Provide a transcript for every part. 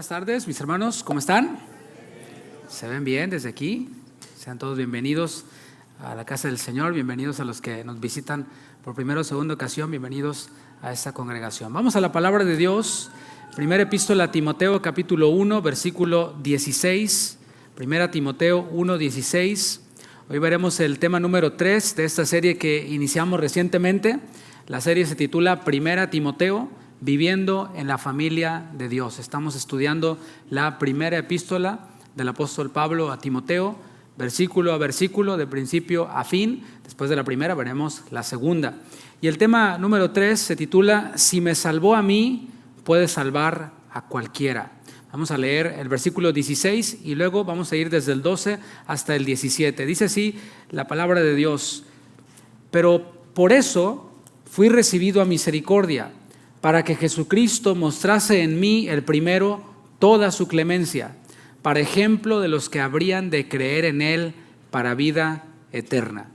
Buenas tardes, mis hermanos, ¿cómo están? ¿Se ven bien desde aquí? Sean todos bienvenidos a la casa del Señor, bienvenidos a los que nos visitan por primera o segunda ocasión, bienvenidos a esta congregación. Vamos a la palabra de Dios, primera epístola a Timoteo, capítulo 1, versículo 16, primera Timoteo 1, 16. Hoy veremos el tema número 3 de esta serie que iniciamos recientemente. La serie se titula Primera Timoteo, viviendo en la familia de Dios. Estamos estudiando la primera epístola del apóstol Pablo a Timoteo, versículo a versículo, de principio a fin. Después de la primera veremos la segunda. Y el tema número 3 se titula Si me salvó a mí, puede salvar a cualquiera. Vamos a leer el versículo 16 y luego vamos a ir desde el 12 hasta el 17. Dice así la palabra de Dios: pero por eso fui recibido a misericordia, para que Jesucristo mostrase en mí el primero toda su clemencia, para ejemplo de los que habrían de creer en Él para vida eterna.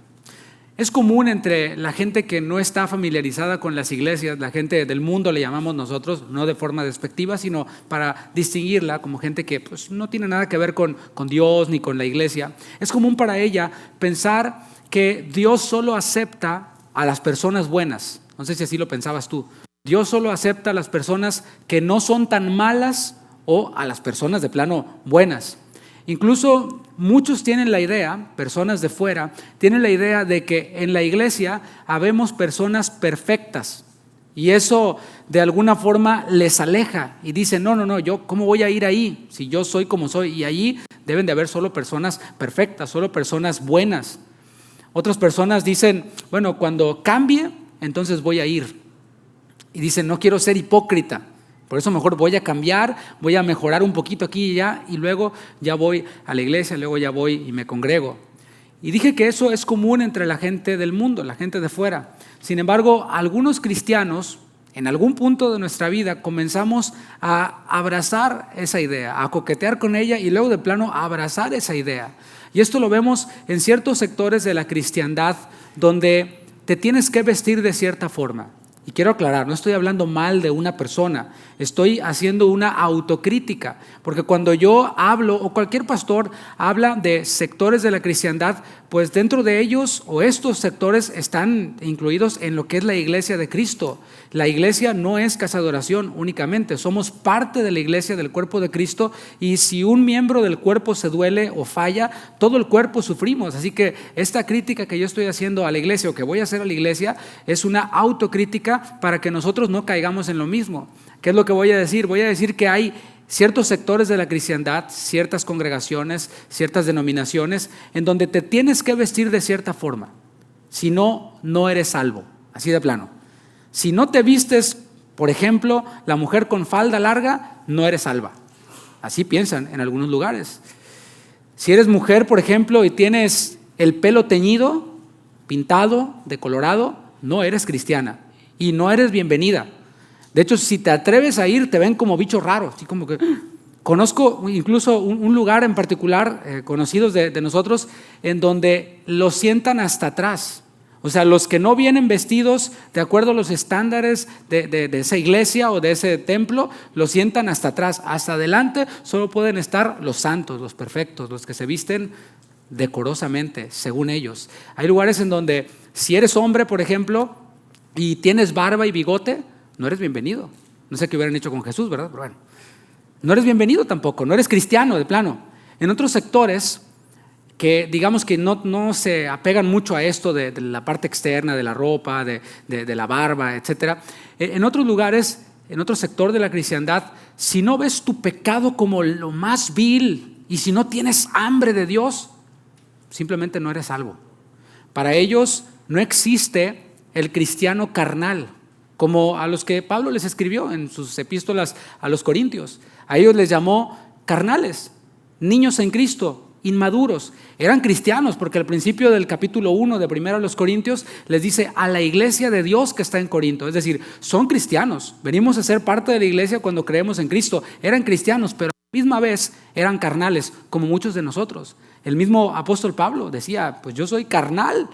Es común entre la gente que no está familiarizada con las iglesias, la gente del mundo le llamamos nosotros, no de forma despectiva, sino para distinguirla como gente que pues, no tiene nada que ver con Dios ni con la iglesia. Es común para ella pensar que Dios solo acepta a las personas buenas. No sé si así lo pensabas tú. Dios solo acepta a las personas que no son tan malas o a las personas de plano buenas. Incluso muchos tienen la idea, personas de fuera, tienen la idea de que en la iglesia habemos personas perfectas y eso de alguna forma les aleja y dicen, no, yo ¿cómo voy a ir ahí si yo soy como soy? Y allí deben de haber solo personas perfectas, solo personas buenas. Otras personas dicen, bueno, cuando cambie, entonces voy a ir. Y dicen, no quiero ser hipócrita, por eso mejor voy a cambiar, voy a mejorar un poquito aquí y allá, y luego ya voy a la iglesia, luego ya voy y me congrego. Y dije que eso es común entre la gente del mundo, la gente de fuera. Sin embargo, algunos cristianos, en algún punto de nuestra vida, comenzamos a abrazar esa idea, a coquetear con ella y luego de plano a abrazar esa idea. Y esto lo vemos en ciertos sectores de la cristiandad donde te tienes que vestir de cierta forma. Y quiero aclarar, no estoy hablando mal de una persona, estoy haciendo una autocrítica, porque cuando yo hablo o cualquier pastor habla de sectores de la cristiandad, pues dentro de ellos o estos sectores están incluidos en lo que es la iglesia de Cristo. La iglesia no es casa de oración únicamente, somos parte de la iglesia del cuerpo de Cristo y si un miembro del cuerpo se duele o falla, todo el cuerpo sufrimos. Así que esta crítica que yo estoy haciendo a la iglesia o que voy a hacer a la iglesia es una autocrítica para que nosotros no caigamos en lo mismo. ¿Qué es lo que voy a decir? Voy a decir que hay ciertos sectores de la cristiandad, ciertas congregaciones, ciertas denominaciones, en donde te tienes que vestir de cierta forma. Si no, no eres salvo, así de plano. Si no te vistes, por ejemplo, la mujer con falda larga, no eres salva. Así piensan en algunos lugares. Si eres mujer, por ejemplo, y tienes el pelo teñido, pintado, decolorado, no eres cristiana y no eres bienvenida. De hecho, si te atreves a ir, te ven como bicho raro. Así como que conozco incluso un lugar en particular, conocidos de nosotros, en donde los sientan hasta atrás. O sea, los que no vienen vestidos de acuerdo a los estándares de esa iglesia o de ese templo, los sientan hasta atrás. Hasta adelante solo pueden estar los santos, los perfectos, los que se visten decorosamente, según ellos. Hay lugares en donde si eres hombre, por ejemplo, y tienes barba y bigote, no eres bienvenido. No sé qué hubieran hecho con Jesús, ¿verdad? Pero bueno, no eres bienvenido tampoco, no eres cristiano de plano. En otros sectores que digamos que no se apegan mucho a esto de la parte externa, de la ropa, de la barba, etcétera. En otros lugares, en otro sector de la cristiandad, si no ves tu pecado como lo más vil y si no tienes hambre de Dios, simplemente no eres salvo. Para ellos no existe el cristiano carnal, como a los que Pablo les escribió en sus epístolas a los Corintios. A ellos les llamó carnales, niños en Cristo, inmaduros. Eran cristianos porque al principio del capítulo 1 de primero a los Corintios les dice a la iglesia de Dios que está en Corinto. Es decir, son cristianos. Venimos a ser parte de la iglesia cuando creemos en Cristo. Eran cristianos, pero a la misma vez eran carnales, como muchos de nosotros. El mismo apóstol Pablo decía, pues yo soy carnal,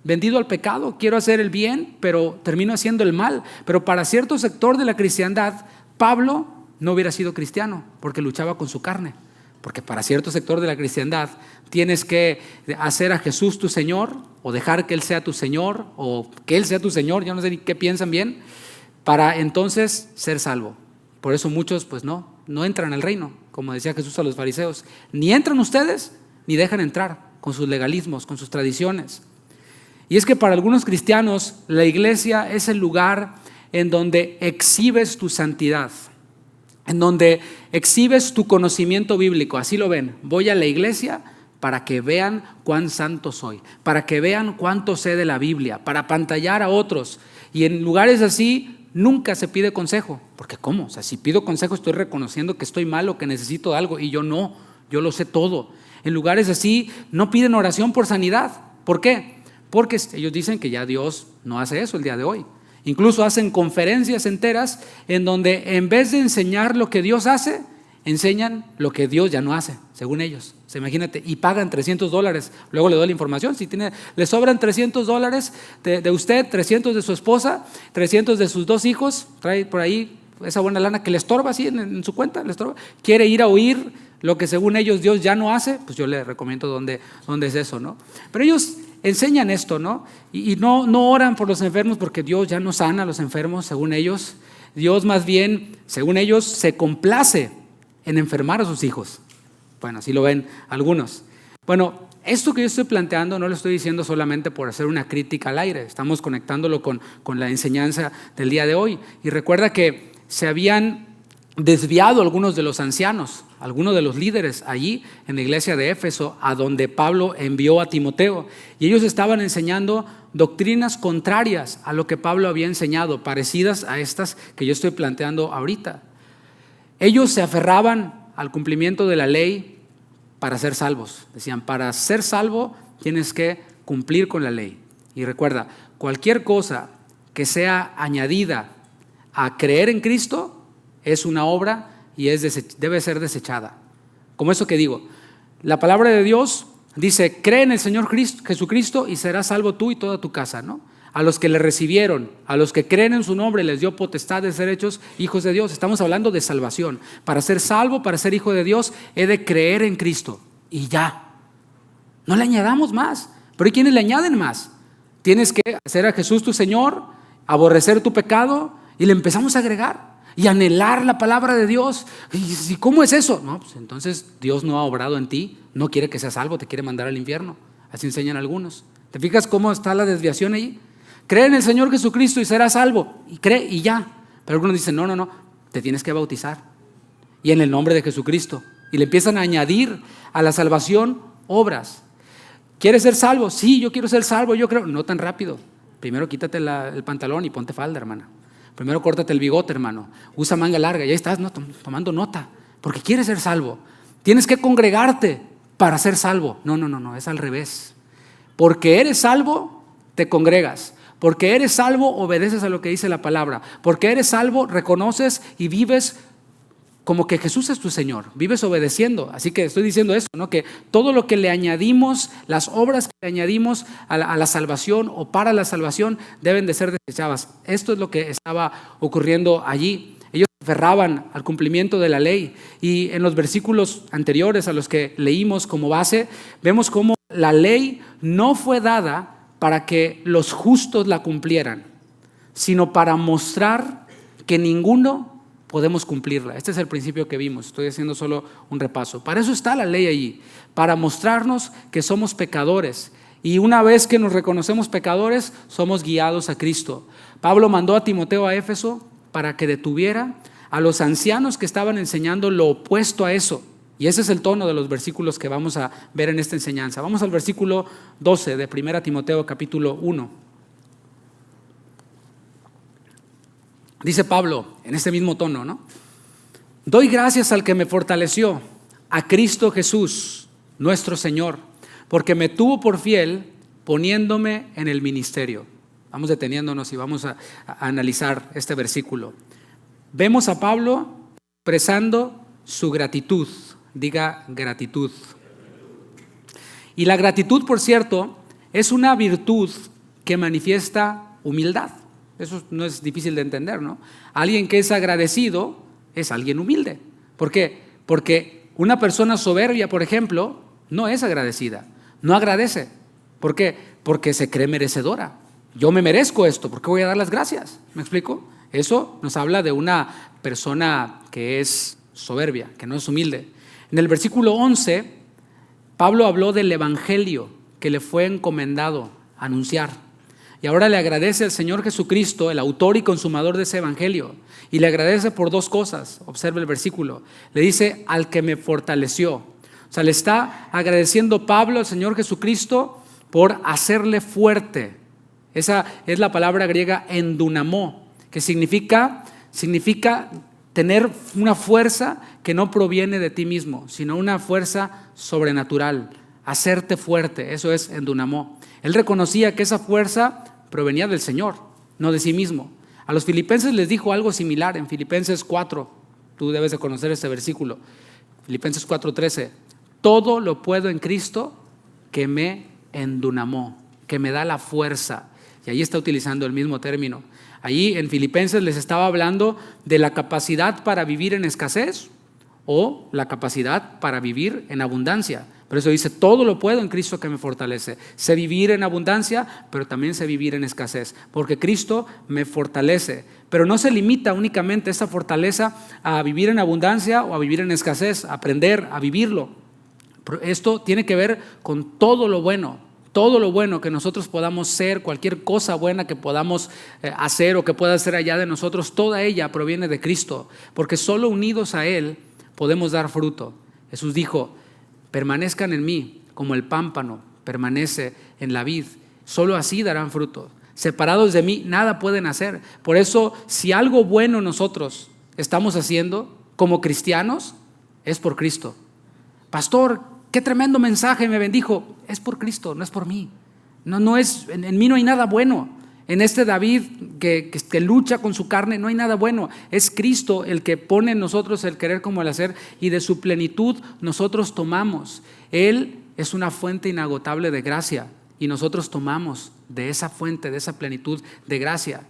vendido al pecado, quiero hacer el bien, pero termino haciendo el mal. Pero para cierto sector de la cristiandad, Pablo no hubiera sido cristiano, porque luchaba con su carne. Porque para cierto sector de la cristiandad tienes que hacer a Jesús tu Señor, o dejar que Él sea tu Señor, o que Él sea tu Señor, yo no sé ni qué piensan bien, para entonces ser salvo. Por eso muchos pues no entran al reino, como decía Jesús a los fariseos. Ni entran ustedes, ni dejan entrar con sus legalismos, con sus tradiciones. Y es que para algunos cristianos la iglesia es el lugar en donde exhibes tu santidad, en donde exhibes tu conocimiento bíblico. Así lo ven. Voy a la iglesia para que vean cuán santo soy, para que vean cuánto sé de la Biblia, para apantallar a otros. Y en lugares así nunca se pide consejo, porque ¿cómo? O sea, si pido consejo estoy reconociendo que estoy mal o que necesito algo, y yo no, yo lo sé todo. En lugares así no piden oración por sanidad. ¿Por qué? Porque ellos dicen que ya Dios no hace eso el día de hoy. Incluso hacen conferencias enteras en donde en vez de enseñar lo que Dios hace, enseñan lo que Dios ya no hace, según ellos. O sea, imagínate, y pagan $300. Luego le doy la información. Si le sobran $300 de usted, 300 de su esposa, 300 de sus 2 hijos, trae por ahí esa buena lana que le estorba así en su cuenta, le estorba. Quiere ir a oír lo que según ellos Dios ya no hace, pues yo le recomiendo dónde es eso, ¿no? Pero ellos enseñan esto, ¿no? Y no oran por los enfermos porque Dios ya no sana a los enfermos, según ellos. Dios más bien, según ellos, se complace en enfermar a sus hijos. Bueno, así lo ven algunos. Bueno, esto que yo estoy planteando no lo estoy diciendo solamente por hacer una crítica al aire. Estamos conectándolo con la enseñanza del día de hoy. Y recuerda que se habían desviado algunos de los ancianos, algunos de los líderes allí en la iglesia de Éfeso, a donde Pablo envió a Timoteo, y ellos estaban enseñando doctrinas contrarias a lo que Pablo había enseñado, parecidas a estas que yo estoy planteando ahorita. Ellos se aferraban al cumplimiento de la ley para ser salvos. Decían, para ser salvo tienes que cumplir con la ley. Y recuerda, cualquier cosa que sea añadida a creer en Cristo es una obra y debe ser desechada. Como eso que digo, la palabra de Dios dice, cree en el Señor Jesucristo y serás salvo tú y toda tu casa, ¿no? A los que le recibieron, a los que creen en su nombre, les dio potestad de ser hechos hijos de Dios. Estamos hablando de salvación. Para ser salvo, para ser hijo de Dios, he de creer en Cristo y ya. No le añadamos más. Pero hay quienes le añaden más. Tienes que hacer a Jesús tu Señor, aborrecer tu pecado, y le empezamos a agregar y anhelar la palabra de Dios. ¿Y cómo es eso? No, pues entonces Dios no ha obrado en ti, no quiere que seas salvo, te quiere mandar al infierno. Así enseñan algunos. ¿Te fijas cómo está la desviación ahí? Cree en el Señor Jesucristo y serás salvo. Y cree y ya. Pero algunos dicen, no, te tienes que bautizar. Y en el nombre de Jesucristo. Y le empiezan a añadir a la salvación obras. ¿Quieres ser salvo? Sí, yo quiero ser salvo, yo creo. No tan rápido. Primero quítate el pantalón y ponte falda, hermana. Primero córtate el bigote, hermano. Usa manga larga. Y ahí estás tomando nota. Porque quieres ser salvo. Tienes que congregarte para ser salvo. No, es al revés. Porque eres salvo, te congregas. Porque eres salvo, obedeces a lo que dice la palabra. Porque eres salvo, reconoces y vives como que Jesús es tu Señor. Vives obedeciendo. Así que estoy diciendo eso, ¿no? Que todo lo que le añadimos, las obras que le añadimos a la salvación o para la salvación deben de ser desechadas. Esto es lo que estaba ocurriendo allí. Ellos se aferraban al cumplimiento de la ley. Y en los versículos anteriores a los que leímos como base, vemos cómo la ley no fue dada para que los justos la cumplieran, sino para mostrar que ninguno podemos cumplirla. Este es el principio que vimos. Estoy haciendo solo un repaso. Para eso está la ley allí, para mostrarnos que somos pecadores. Y una vez que nos reconocemos pecadores, somos guiados a Cristo. Pablo mandó a Timoteo a Éfeso para que detuviera a los ancianos que estaban enseñando lo opuesto a eso. Y ese es el tono de los versículos que vamos a ver en esta enseñanza. Vamos al versículo 12 de 1 Timoteo capítulo 1. Dice Pablo en este mismo tono, ¿no? Doy gracias al que me fortaleció, a Cristo Jesús, nuestro Señor, porque me tuvo por fiel poniéndome en el ministerio. Vamos deteniéndonos y vamos a analizar este versículo. Vemos a Pablo expresando su gratitud. Diga gratitud. Y la gratitud, por cierto, es una virtud que manifiesta humildad. Eso no es difícil de entender, ¿no? Alguien que es agradecido es alguien humilde. ¿Por qué? Porque una persona soberbia, por ejemplo, no es agradecida, no agradece. ¿Por qué? Porque se cree merecedora. Yo me merezco esto, ¿por qué voy a dar las gracias? ¿Me explico? Eso nos habla de una persona que es soberbia, que no es humilde. En el versículo 11, Pablo habló del evangelio que le fue encomendado anunciar. Y ahora le agradece al Señor Jesucristo, el autor y consumador de ese evangelio. Y le agradece por dos cosas. Observe el versículo. Le dice, al que me fortaleció. O sea, le está agradeciendo Pablo al Señor Jesucristo por hacerle fuerte. Esa es la palabra griega endunamó, que significa tener una fuerza que no proviene de ti mismo, sino una fuerza sobrenatural, hacerte fuerte. Eso es endunamó. Él reconocía que esa fuerza provenía del Señor, no de sí mismo. A los filipenses les dijo algo similar en Filipenses 4. Tú debes de conocer este versículo. Filipenses 4:13. Todo lo puedo en Cristo que me endunamó, que me da la fuerza. Y ahí está utilizando el mismo término. Ahí en Filipenses les estaba hablando de la capacidad para vivir en escasez o la capacidad para vivir en abundancia. Por eso dice, todo lo puedo en Cristo que me fortalece. Sé vivir en abundancia, pero también sé vivir en escasez, porque Cristo me fortalece. Pero no se limita únicamente esa fortaleza a vivir en abundancia o a vivir en escasez, a aprender a vivirlo. Esto tiene que ver con todo lo bueno que nosotros podamos ser, cualquier cosa buena que podamos hacer o que pueda ser allá de nosotros, toda ella proviene de Cristo, porque solo unidos a Él podemos dar fruto. Jesús dijo, permanezcan en mí como el pámpano permanece en la vid, solo así darán fruto. Separados de mí nada pueden hacer. Por eso, si algo bueno nosotros estamos haciendo como cristianos, es por Cristo. Pastor, qué tremendo mensaje me bendijo. Es por Cristo, no es por mí. No es, en mí no hay nada bueno. En este David que lucha con su carne no hay nada bueno. Es Cristo el que pone en nosotros el querer como el hacer, y de su plenitud nosotros tomamos. Él es una fuente inagotable de gracia y nosotros tomamos de esa fuente, de esa plenitud de gracia.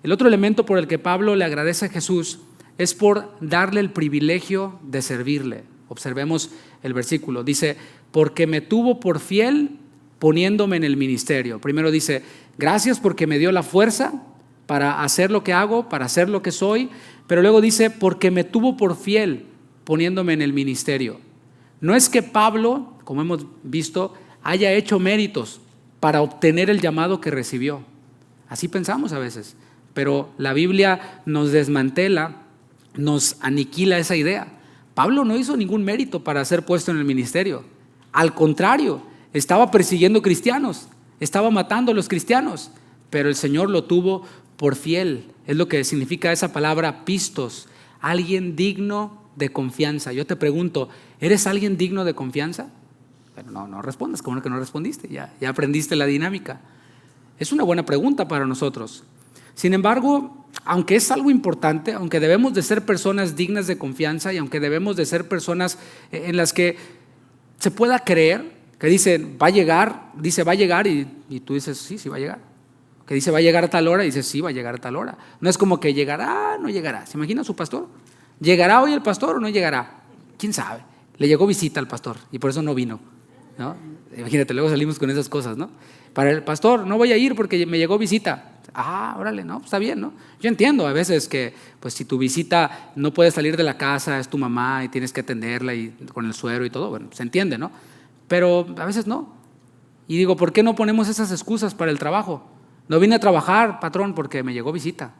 El otro elemento por el que Pablo le agradece a Jesús es por darle el privilegio de servirle. Observemos el versículo. Dice, porque me tuvo por fiel poniéndome en el ministerio. Primero dice, gracias porque me dio la fuerza para hacer lo que hago, para hacer lo que soy. Pero luego dice, porque me tuvo por fiel poniéndome en el ministerio. No es que Pablo, como hemos visto, haya hecho méritos para obtener el llamado que recibió. Así pensamos a veces. Pero la Biblia nos desmantela, nos aniquila esa idea. Pablo no hizo ningún mérito para ser puesto en el ministerio. Al contrario, estaba persiguiendo cristianos, estaba matando a los cristianos, pero el Señor lo tuvo por fiel. Es lo que significa esa palabra pistos, alguien digno de confianza. Yo te pregunto, ¿eres alguien digno de confianza? Pero no respondas, como que no respondiste, ya aprendiste la dinámica. Es una buena pregunta para nosotros. Sin embargo, aunque es algo importante, aunque debemos de ser personas dignas de confianza y aunque debemos de ser personas en las que se pueda creer, que dicen va a llegar, dice va a llegar y tú dices sí va a llegar. Que dice va a llegar a tal hora y dices sí va a llegar a tal hora. No es como que llegará, no llegará. ¿Se imagina su pastor? ¿Llegará hoy el pastor o no llegará? ¿Quién sabe? Le llegó visita al pastor y por eso no vino, ¿no? Imagínate, luego salimos con esas cosas, ¿no? Para el pastor no voy a ir porque me llegó visita. Órale, no, está bien, ¿no? Yo entiendo a veces que pues si tu visita no puede salir de la casa, es tu mamá y tienes que atenderla y con el suero y todo, bueno, se entiende, ¿no? Pero a veces no. Y digo, ¿por qué no ponemos esas excusas para el trabajo? No vine a trabajar, patrón, porque me llegó visita.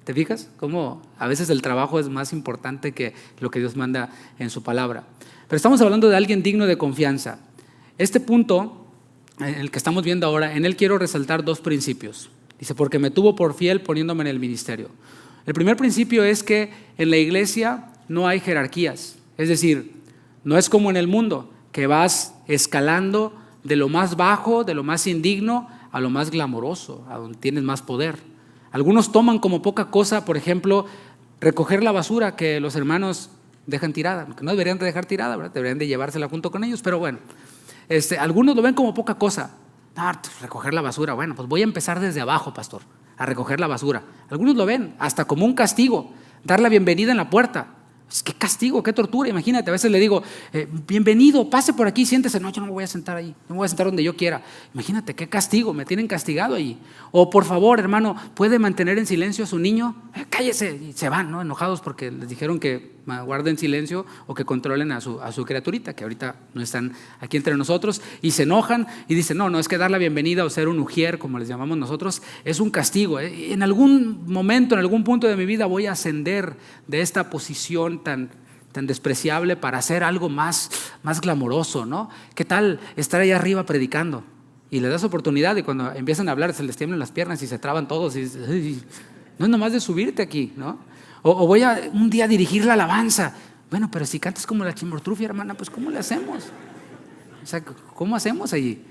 ¿Te fijas? Cómo a veces el trabajo es más importante que lo que Dios manda en su palabra. Pero estamos hablando de alguien digno de confianza. Este punto, el que estamos viendo ahora, en él quiero resaltar dos principios. Dice, porque me tuvo por fiel poniéndome en el ministerio. El primer principio es que en la iglesia no hay jerarquías. Es decir, no es como en el mundo, que vas escalando de lo más bajo, de lo más indigno, a lo más glamoroso, a donde tienes más poder. Algunos toman como poca cosa, por ejemplo, recoger la basura que los hermanos dejan tirada, que no deberían de dejar tirada, ¿verdad? Deberían de llevársela junto con ellos, pero bueno. Algunos lo ven como poca cosa. Recoger la basura, bueno, pues voy a empezar desde abajo, pastor, a recoger la basura. Algunos lo ven hasta como un castigo. dar la bienvenida en la puerta. Qué castigo, qué tortura. Imagínate, a veces le digo, bienvenido, pase por aquí, siéntese. No, yo no me voy a sentar ahí, yo me voy a sentar donde yo quiera. Imagínate, qué castigo, me tienen castigado allí. O por favor, hermano, ¿puede mantener en silencio a su niño? Cállese. Y se van, ¿no? Enojados porque les dijeron que guarden silencio o que controlen a su criaturita, que ahorita no están aquí entre nosotros, y se enojan y dicen, no, es que dar la bienvenida o ser un ujier, como les llamamos nosotros, es un castigo. En algún momento, en algún punto de mi vida voy a ascender de esta posición tan despreciable para hacer algo más glamoroso, ¿no? ¿Qué tal estar ahí arriba predicando? Y les das oportunidad y cuando empiezan a hablar se les tiemblan las piernas y se traban todos. Y no es nomás de subirte aquí, ¿no? O voy a un día dirigir la alabanza. Bueno, pero si cantas como la chimortrufia, hermana, pues ¿cómo le hacemos? O sea, ¿cómo hacemos allí?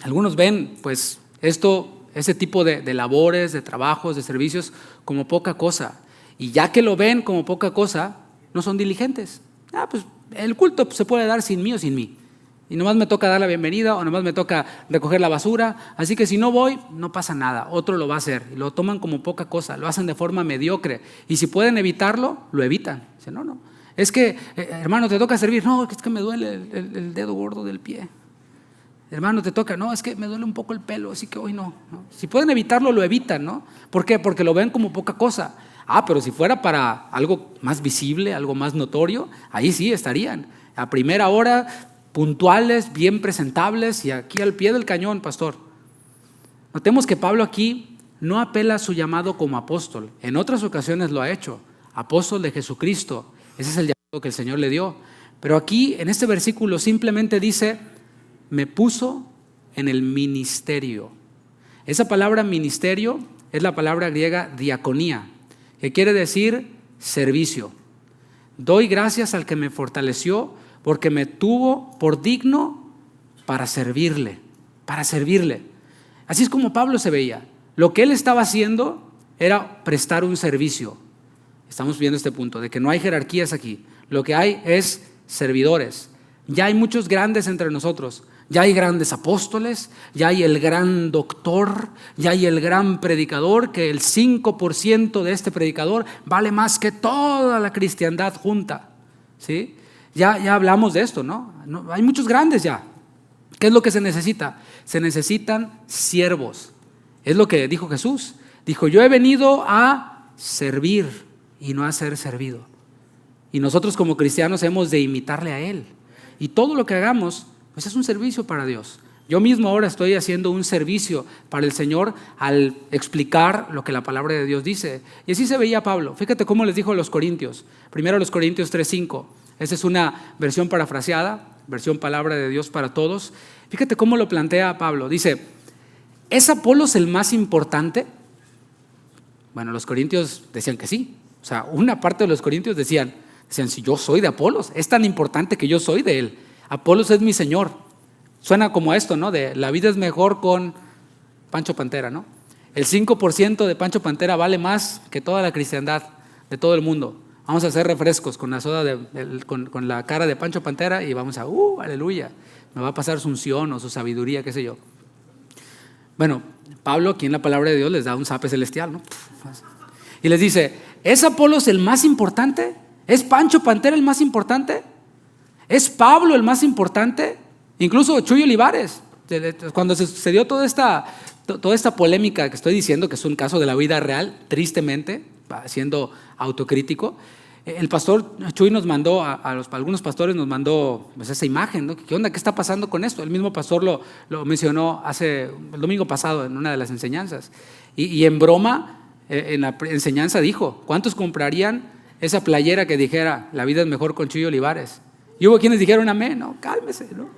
Algunos ven, pues, ese tipo de labores, de trabajos, de servicios, como poca cosa. Y ya que lo ven como poca cosa, no son diligentes. Pues el culto se puede dar sin mí o sin mí. Y nomás me toca dar la bienvenida o nomás me toca recoger la basura. Así que si no voy, no pasa nada. Otro lo va a hacer. Y lo toman como poca cosa. Lo hacen de forma mediocre. Y si pueden evitarlo, lo evitan. Dicen, no. Es que, hermano, te toca servir. No, es que me duele el dedo gordo del pie. Hermano, te toca. No, es que me duele un poco el pelo, así que hoy no. Si pueden evitarlo, lo evitan, ¿no? ¿Por qué? Porque lo ven como poca cosa. Pero si fuera para algo más visible, algo más notorio, ahí sí estarían. A primera hora, puntuales, bien presentables y aquí al pie del cañón, pastor. Notemos que Pablo aquí no apela a su llamado como apóstol. En otras ocasiones lo ha hecho. Apóstol de Jesucristo. Ese es el llamado que el Señor le dio. Pero aquí, en este versículo, simplemente dice, me puso en el ministerio. Esa palabra ministerio es la palabra griega diaconía, que quiere decir servicio. Doy gracias al que me fortaleció porque me tuvo por digno para servirle. Así es como Pablo se veía. Lo que él estaba haciendo era prestar un servicio. Estamos viendo este punto de que no hay jerarquías aquí. Lo que hay es servidores. Ya hay muchos grandes entre nosotros. Ya hay grandes apóstoles, ya hay el gran doctor, ya hay el gran predicador, que el 5% de este predicador vale más que toda la cristiandad junta. ¿Sí? Ya hablamos de esto, ¿no? Hay muchos grandes ya. ¿Qué es lo que se necesita? Se necesitan siervos. Es lo que dijo Jesús. Dijo, yo he venido a servir y no a ser servido. Y nosotros como cristianos hemos de imitarle a Él. Y todo lo que hagamos, pues es un servicio para Dios. Yo mismo ahora estoy haciendo un servicio para el Señor al explicar lo que la palabra de Dios dice. Y así se veía Pablo. Fíjate cómo les dijo a los Corintios. Primero los Corintios 3:5. Esa es una versión parafraseada, versión palabra de Dios para todos. Fíjate cómo lo plantea Pablo. Dice, ¿es Apolos el más importante? Bueno, los corintios decían que sí. O sea, una parte de los corintios decían, si yo soy de Apolos, es tan importante que yo soy de él. Apolos es mi Señor. Suena como esto, ¿no? De la vida es mejor con Pancho Pantera, ¿no? El 5% de Pancho Pantera vale más que toda la cristiandad de todo el mundo. Vamos a hacer refrescos con la soda con la cara de Pancho Pantera y vamos a, aleluya, me va a pasar su unción o su sabiduría, qué sé yo. Bueno, Pablo aquí en la palabra de Dios les da un zape celestial, ¿no? Y les dice, ¿es Apolos el más importante? ¿Es Pancho Pantera el más importante? ¿Es Pablo el más importante? Incluso Chuy Olivares, cuando se dio toda esta polémica que estoy diciendo, que es un caso de la vida real, tristemente, siendo autocrítico, el pastor Chuy nos mandó, algunos pastores nos mandó pues, esa imagen, ¿no? ¿Qué onda? ¿Qué está pasando con esto? El mismo pastor lo mencionó el domingo pasado en una de las enseñanzas. Y en broma, en la enseñanza dijo, ¿cuántos comprarían esa playera que dijera, la vida es mejor con Chuy Olivares? Y hubo quienes dijeron amén, no, cálmese, ¿no?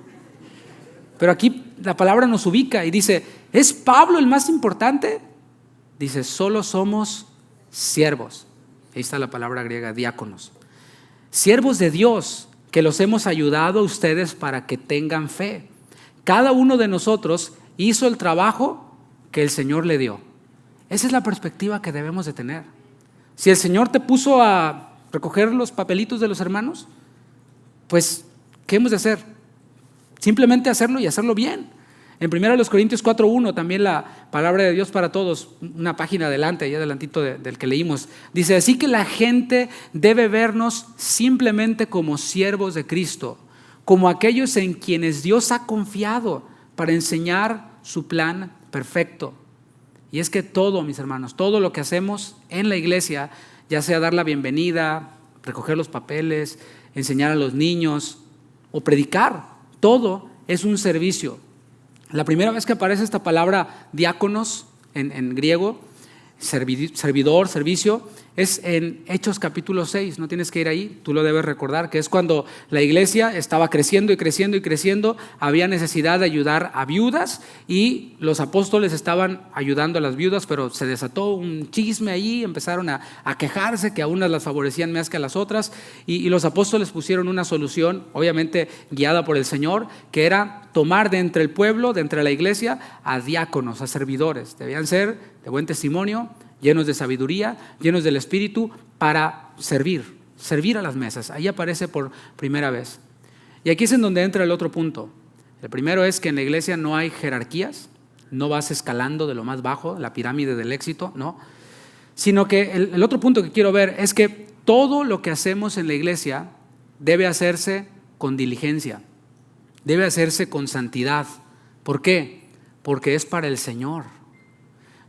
Pero aquí la palabra nos ubica y dice, ¿es Pablo el más importante? Dice, solo somos siervos. Ahí está la palabra griega, diáconos. Siervos de Dios, que los hemos ayudado a ustedes para que tengan fe. Cada uno de nosotros hizo el trabajo que el Señor le dio. Esa es la perspectiva que debemos de tener. Si el Señor te puso a recoger los papelitos de los hermanos, pues, ¿qué hemos de hacer? Simplemente hacerlo y hacerlo bien. En 1 Corintios 4:1, también la palabra de Dios para todos, una página adelante, ahí adelantito del que leímos, dice: así que la gente debe vernos simplemente como siervos de Cristo, como aquellos en quienes Dios ha confiado para enseñar su plan perfecto. Y es que todo, mis hermanos, todo lo que hacemos en la iglesia, ya sea dar la bienvenida, recoger los papeles, enseñar a los niños o predicar, todo es un servicio. La primera vez que aparece esta palabra diáconos en griego, servidor, servicio, es en Hechos capítulo 6, no tienes que ir ahí, tú lo debes recordar, que es cuando la iglesia estaba creciendo y creciendo y creciendo, había necesidad de ayudar a viudas y los apóstoles estaban ayudando a las viudas, pero se desató un chisme ahí, empezaron a quejarse que a unas las favorecían más que a las otras y los apóstoles pusieron una solución, obviamente guiada por el Señor, que era tomar de entre el pueblo, de entre la iglesia, a diáconos, a servidores. Debían ser de buen testimonio, llenos de sabiduría, llenos del Espíritu, para servir a las mesas. Ahí aparece por primera vez. Y aquí es en donde entra el otro punto. El primero es que en la iglesia no hay jerarquías, no vas escalando de lo más bajo, la pirámide del éxito, no. Sino que el otro punto que quiero ver es que todo lo que hacemos en la iglesia debe hacerse con diligencia, debe hacerse con santidad. ¿Por qué? Porque es para el Señor.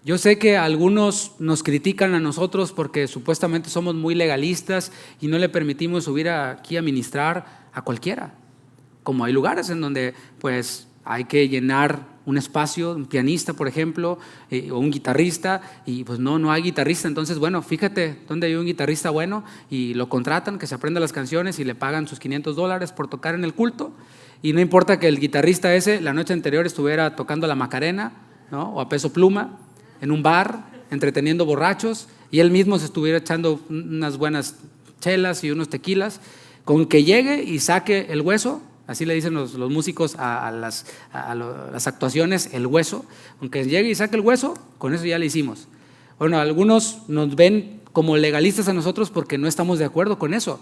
Yo sé que algunos nos critican a nosotros porque supuestamente somos muy legalistas y no le permitimos subir aquí a ministrar a cualquiera. Como hay lugares en donde pues hay que llenar un espacio, un pianista por ejemplo, o un guitarrista, y pues no hay guitarrista. Entonces bueno, fíjate donde hay un guitarrista bueno y lo contratan, que se aprenda las canciones y le pagan sus $500 por tocar en el culto, y no importa que el guitarrista ese la noche anterior estuviera tocando la Macarena, ¿no? O a Peso Pluma en un bar, entreteniendo borrachos, y él mismo se estuviera echando unas buenas chelas y unos tequilas, con que llegue y saque el hueso, así le dicen los músicos a las actuaciones, el hueso, aunque llegue y saque el hueso, con eso ya le hicimos. Bueno, algunos nos ven como legalistas a nosotros porque no estamos de acuerdo con eso,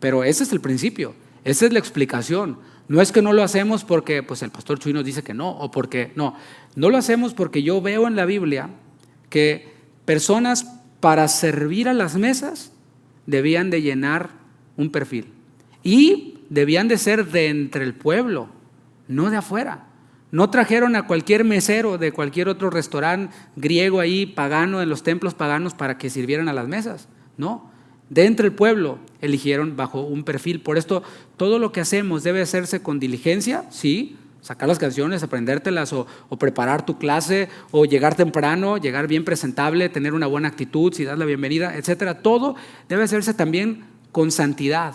pero ese es el principio, esa es la explicación. No es que no lo hacemos porque pues el pastor Chuy nos dice que no, o porque no lo hacemos porque yo veo en la Biblia que personas para servir a las mesas debían de llenar un perfil y debían de ser de entre el pueblo, no de afuera. No trajeron a cualquier mesero de cualquier otro restaurante griego ahí, pagano, en los templos paganos para que sirvieran a las mesas, no. De entre el pueblo eligieron bajo un perfil. Por esto todo lo que hacemos debe hacerse con diligencia, sí, sacar las canciones, aprendértelas o preparar tu clase o llegar temprano, llegar bien presentable, tener una buena actitud, si das la bienvenida, etcétera. Todo debe hacerse también con santidad,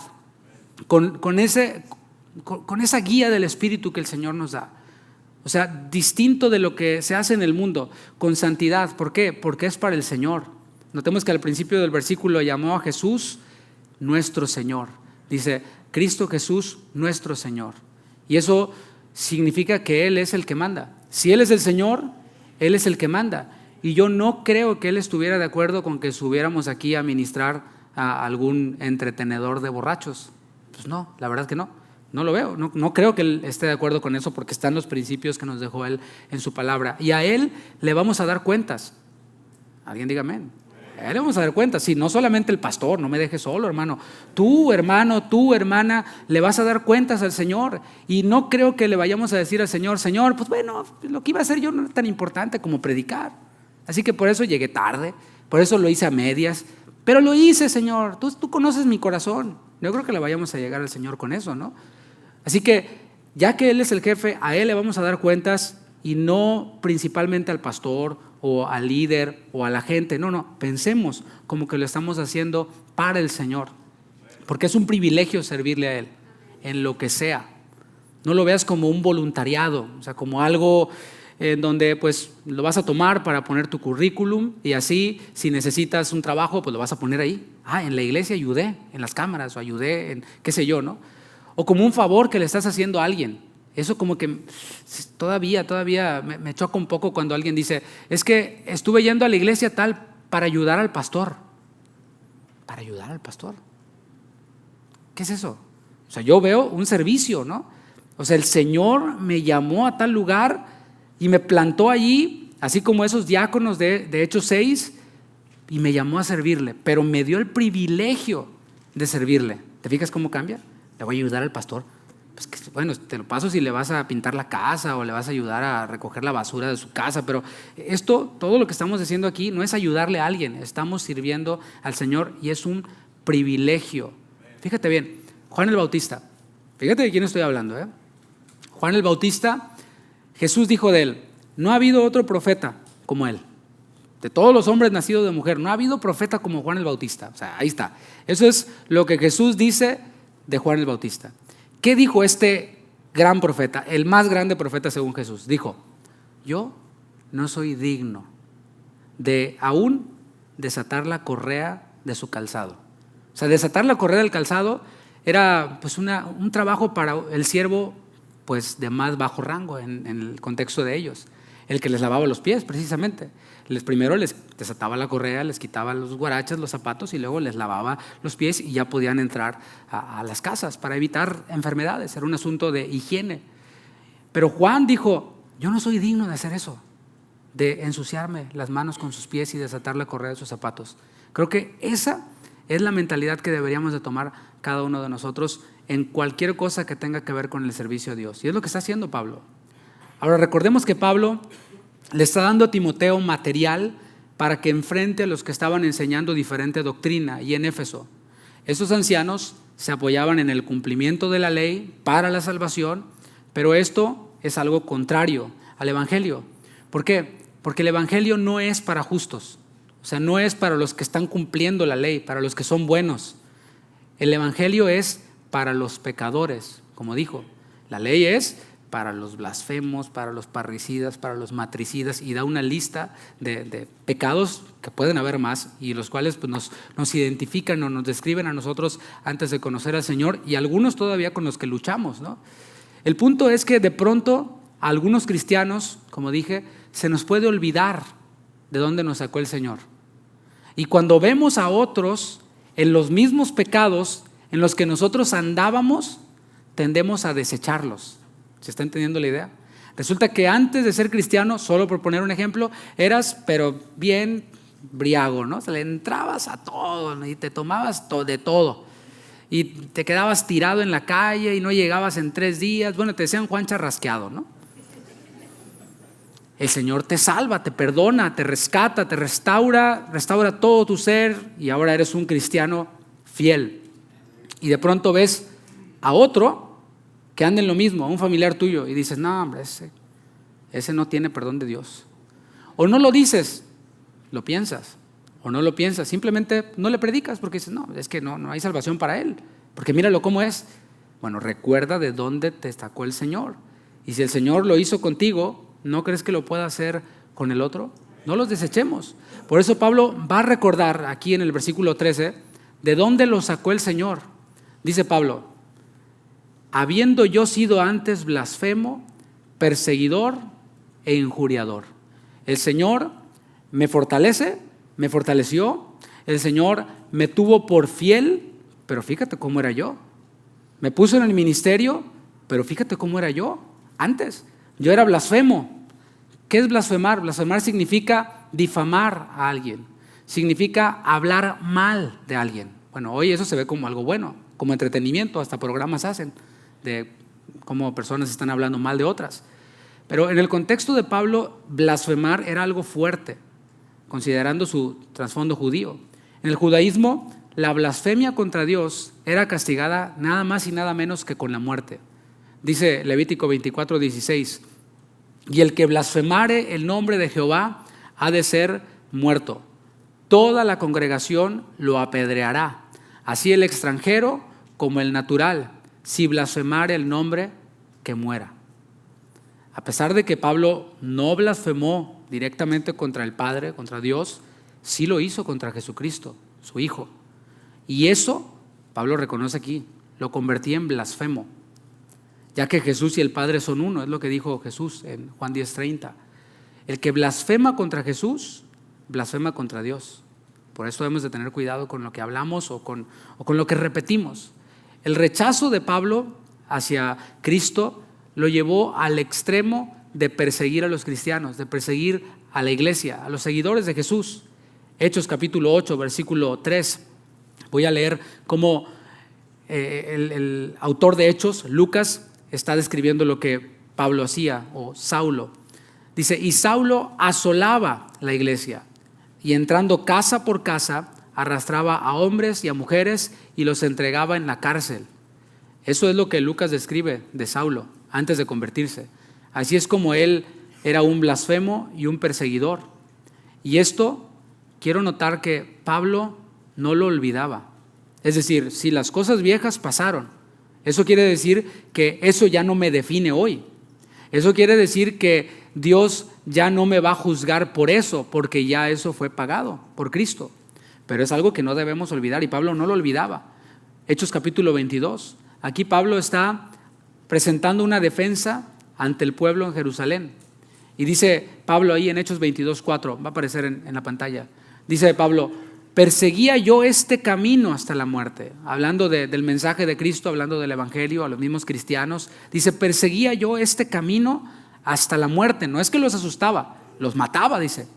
con esa guía del Espíritu que el Señor nos da. O sea, distinto de lo que se hace en el mundo, con santidad. ¿Por qué? Porque es para el Señor. Notemos que al principio del versículo llamó a Jesús nuestro Señor. Dice, Cristo Jesús nuestro Señor. Y eso significa que Él es el que manda. Si Él es el Señor, Él es el que manda. Y yo no creo que Él estuviera de acuerdo con que subiéramos aquí a ministrar a algún entretenedor de borrachos. Pues no, la verdad es que no. No lo veo, no creo que Él esté de acuerdo con eso porque están los principios que nos dejó Él en su palabra. Y a Él le vamos a dar cuentas. Alguien diga amén. A Él le vamos a dar cuentas. Sí, no solamente el pastor, no me dejes solo, hermano. Tú, hermano, tú, hermana, le vas a dar cuentas al Señor. Y no creo que le vayamos a decir al Señor, Señor, pues bueno, lo que iba a hacer yo no era tan importante como predicar. Así que por eso llegué tarde, por eso lo hice a medias. Pero lo hice, Señor, tú conoces mi corazón. No creo que le vayamos a llegar al Señor con eso, ¿no? Así que ya que Él es el jefe, a Él le vamos a dar cuentas y no principalmente al pastor o al líder o a la gente. No, pensemos como que lo estamos haciendo para el Señor, porque es un privilegio servirle a Él en lo que sea. No lo veas como un voluntariado, o sea, como algo en donde pues lo vas a tomar para poner tu currículum y así si necesitas un trabajo pues lo vas a poner ahí. En la iglesia ayudé en las cámaras o ayudé en qué sé yo, ¿no? O como un favor que le estás haciendo a alguien. Eso como que todavía me choca un poco cuando alguien dice, es que estuve yendo a la iglesia tal para ayudar al pastor. ¿Para ayudar al pastor? ¿Qué es eso? O sea, yo veo un servicio, ¿no? O sea, el Señor me llamó a tal lugar y me plantó allí, así como esos diáconos de Hechos 6, y me llamó a servirle, pero me dio el privilegio de servirle. ¿Te fijas cómo cambia? Le voy a ayudar al pastor. Pues que, bueno, te lo paso si le vas a pintar la casa o le vas a ayudar a recoger la basura de su casa, pero todo lo que estamos diciendo aquí no es ayudarle a alguien, estamos sirviendo al Señor y es un privilegio. Fíjate bien, Juan el Bautista, fíjate de quién estoy hablando, Juan el Bautista, Jesús dijo de él: no ha habido otro profeta como él. De todos los hombres nacidos de mujer, no ha habido profeta como Juan el Bautista. O sea, ahí está. Eso es lo que Jesús dice de Juan el Bautista. ¿Qué dijo este gran profeta, el más grande profeta según Jesús? Dijo: yo no soy digno de aún desatar la correa de su calzado. O sea, desatar la correa del calzado era pues un trabajo para el siervo pues de más bajo rango en el contexto de ellos, el que les lavaba los pies precisamente. Primero les desataba la correa, les quitaba los guaraches, los zapatos y luego les lavaba los pies y ya podían entrar a las casas para evitar enfermedades. Era un asunto de higiene. Pero Juan dijo: yo no soy digno de hacer eso, de ensuciarme las manos con sus pies y desatar la correa de sus zapatos. Creo que esa es la mentalidad que deberíamos de tomar cada uno de nosotros en cualquier cosa que tenga que ver con el servicio a Dios. Y es lo que está haciendo Pablo. Ahora recordemos que Pablo le está dando a Timoteo material para que enfrente a los que estaban enseñando diferente doctrina y en Éfeso. Esos ancianos se apoyaban en el cumplimiento de la ley para la salvación, pero esto es algo contrario al Evangelio. ¿Por qué? Porque el Evangelio no es para justos, o sea, no es para los que están cumpliendo la ley, para los que son buenos. El Evangelio es para los pecadores, como dijo. La ley es para los blasfemos, para los parricidas, para los matricidas, y da una lista de pecados que pueden haber más y los cuales pues, nos identifican o nos describen a nosotros antes de conocer al Señor, y algunos todavía con los que luchamos, ¿no? El punto es que de pronto a algunos cristianos, como dije, se nos puede olvidar de dónde nos sacó el Señor. Y cuando vemos a otros en los mismos pecados en los que nosotros andábamos, tendemos a desecharlos. ¿Se está entendiendo la idea? Resulta que antes de ser cristiano, solo por poner un ejemplo, eras pero bien briago, ¿no? Se le entrabas a todo, ¿no? Y te tomabas de todo. Y te quedabas tirado en la calle y no llegabas en 3 días. Bueno, te decían Juan Charrasqueado, ¿no? El Señor te salva, te perdona, te rescata, te restaura todo tu ser y ahora eres un cristiano fiel. Y de pronto ves a otro que anda en lo mismo, a un familiar tuyo, y dices: no, hombre, ese no tiene perdón de Dios. O no lo dices, lo piensas, o no lo piensas, simplemente no le predicas porque dices: no, es que no hay salvación para él, porque míralo cómo es. Bueno, recuerda de dónde te sacó el Señor, y si el Señor lo hizo contigo, ¿no crees que lo pueda hacer con el otro? No los desechemos. Por eso Pablo va a recordar aquí en el versículo 13 de dónde lo sacó el Señor. Dice Pablo: habiendo yo sido antes blasfemo, perseguidor e injuriador. El Señor me fortaleció, el Señor me tuvo por fiel, pero fíjate cómo era yo. Me puso en el ministerio, pero fíjate cómo era yo antes. Yo era blasfemo. ¿Qué es blasfemar? Blasfemar significa difamar a alguien, significa hablar mal de alguien. Bueno, hoy eso se ve como algo bueno, como entretenimiento, hasta programas hacen de cómo personas están hablando mal de otras. Pero en el contexto de Pablo, blasfemar era algo fuerte, considerando su trasfondo judío. En el judaísmo, la blasfemia contra Dios era castigada nada más y nada menos que con la muerte. Dice Levítico 24:16: y el que blasfemare el nombre de Jehová ha de ser muerto. Toda la congregación lo apedreará, así el extranjero como el natural. Si blasfemare el nombre, que muera. A pesar de que Pablo no blasfemó directamente contra el Padre, contra Dios, sí lo hizo contra Jesucristo, su Hijo. Y eso, Pablo reconoce aquí, lo convertía en blasfemo, ya que Jesús y el Padre son uno, es lo que dijo Jesús en Juan 10:30. El que blasfema contra Jesús, blasfema contra Dios. Por eso debemos de tener cuidado con lo que hablamos o con lo que repetimos. El rechazo de Pablo hacia Cristo lo llevó al extremo de perseguir a los cristianos, de perseguir a la iglesia, a los seguidores de Jesús. Hechos capítulo 8, versículo 3. Voy a leer cómo el autor de Hechos, Lucas, está describiendo lo que Pablo hacía, o Saulo. Dice: y Saulo asolaba la iglesia, y entrando casa por casa, arrastraba a hombres y a mujeres y los entregaba en la cárcel. Eso es lo que Lucas describe de Saulo antes de convertirse. Así es como él era un blasfemo y un perseguidor. Y esto, quiero notar que Pablo no lo olvidaba. Es decir, si las cosas viejas pasaron, eso quiere decir que eso ya no me define hoy. Eso quiere decir que Dios ya no me va a juzgar por eso, porque ya eso fue pagado por Cristo. Pero es algo que no debemos olvidar, y Pablo no lo olvidaba. Hechos capítulo 22. Aquí Pablo está presentando una defensa ante el pueblo en Jerusalén. Y dice Pablo ahí en Hechos 22:4, va a aparecer en la pantalla. Dice Pablo: perseguía yo este camino hasta la muerte. Hablando del mensaje de Cristo, hablando del evangelio a los mismos cristianos. Dice: perseguía yo este camino hasta la muerte. No es que los asustaba, los mataba, dice.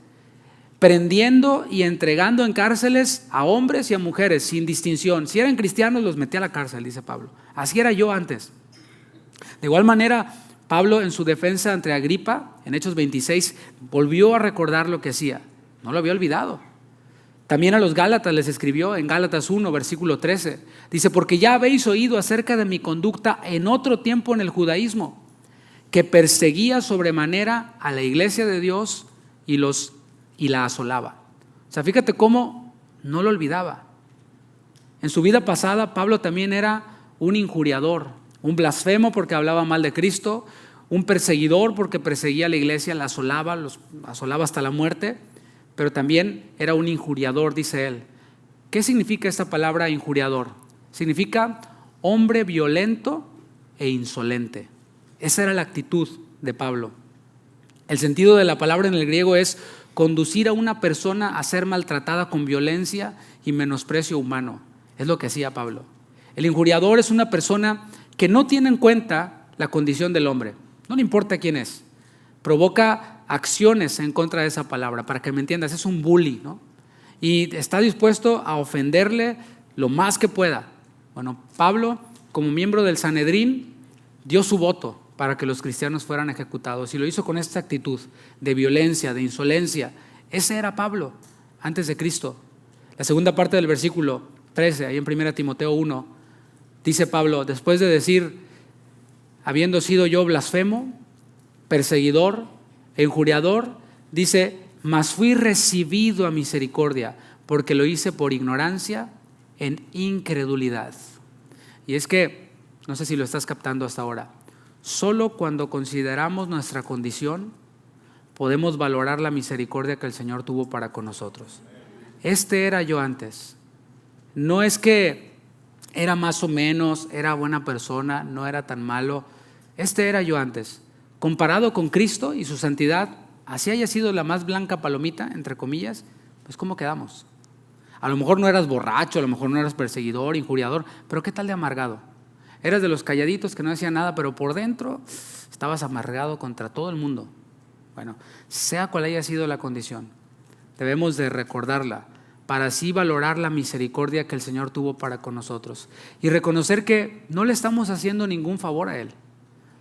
Prendiendo y entregando en cárceles a hombres y a mujeres sin distinción. Si eran cristianos, los metía a la cárcel, dice Pablo. Así era yo antes. De igual manera, Pablo, en su defensa ante Agripa, en Hechos 26, volvió a recordar lo que hacía. No lo había olvidado. También a los Gálatas les escribió en Gálatas 1, versículo 13. Dice: porque ya habéis oído acerca de mi conducta en otro tiempo en el judaísmo, que perseguía sobremanera a la iglesia de Dios y la asolaba. O sea, fíjate cómo no lo olvidaba. En su vida pasada, Pablo también era un injuriador, un blasfemo porque hablaba mal de Cristo, un perseguidor porque perseguía a la iglesia, la asolaba, los asolaba hasta la muerte, pero también era un injuriador, dice él. ¿Qué significa esta palabra injuriador? Significa hombre violento e insolente. Esa era la actitud de Pablo. El sentido de la palabra en el griego es conducir a una persona a ser maltratada con violencia y menosprecio humano. Es lo que hacía Pablo. El injuriador es una persona que no tiene en cuenta la condición del hombre. No le importa quién es. Provoca acciones en contra de esa palabra. Para que me entiendas, es un bully, ¿no? Y está dispuesto a ofenderle lo más que pueda. Bueno, Pablo, como miembro del Sanedrín, dio su voto para que los cristianos fueran ejecutados, y lo hizo con esta actitud de violencia, de insolencia. Ese era Pablo antes de Cristo. La segunda parte del versículo 13, ahí en 1 Timoteo 1, dice Pablo, después de decir: habiendo sido yo blasfemo, perseguidor e injuriador, dice: mas fui recibido a misericordia, porque lo hice por ignorancia en incredulidad. Y es que, no sé si lo estás captando hasta ahora, solo cuando consideramos nuestra condición podemos valorar la misericordia que el Señor tuvo para con nosotros. Este era yo antes. No es que era más o menos, era buena persona, no era tan malo. Este era yo antes. Comparado con Cristo y su santidad, así haya sido la más blanca palomita, entre comillas, pues ¿cómo quedamos? A lo mejor no eras borracho, a lo mejor no eras perseguidor, injuriador, pero ¿qué tal de amargado? Eras de los calladitos que no decían nada, pero por dentro estabas amargado contra todo el mundo. Bueno, sea cual haya sido la condición, debemos de recordarla para así valorar la misericordia que el Señor tuvo para con nosotros y reconocer que no le estamos haciendo ningún favor a Él.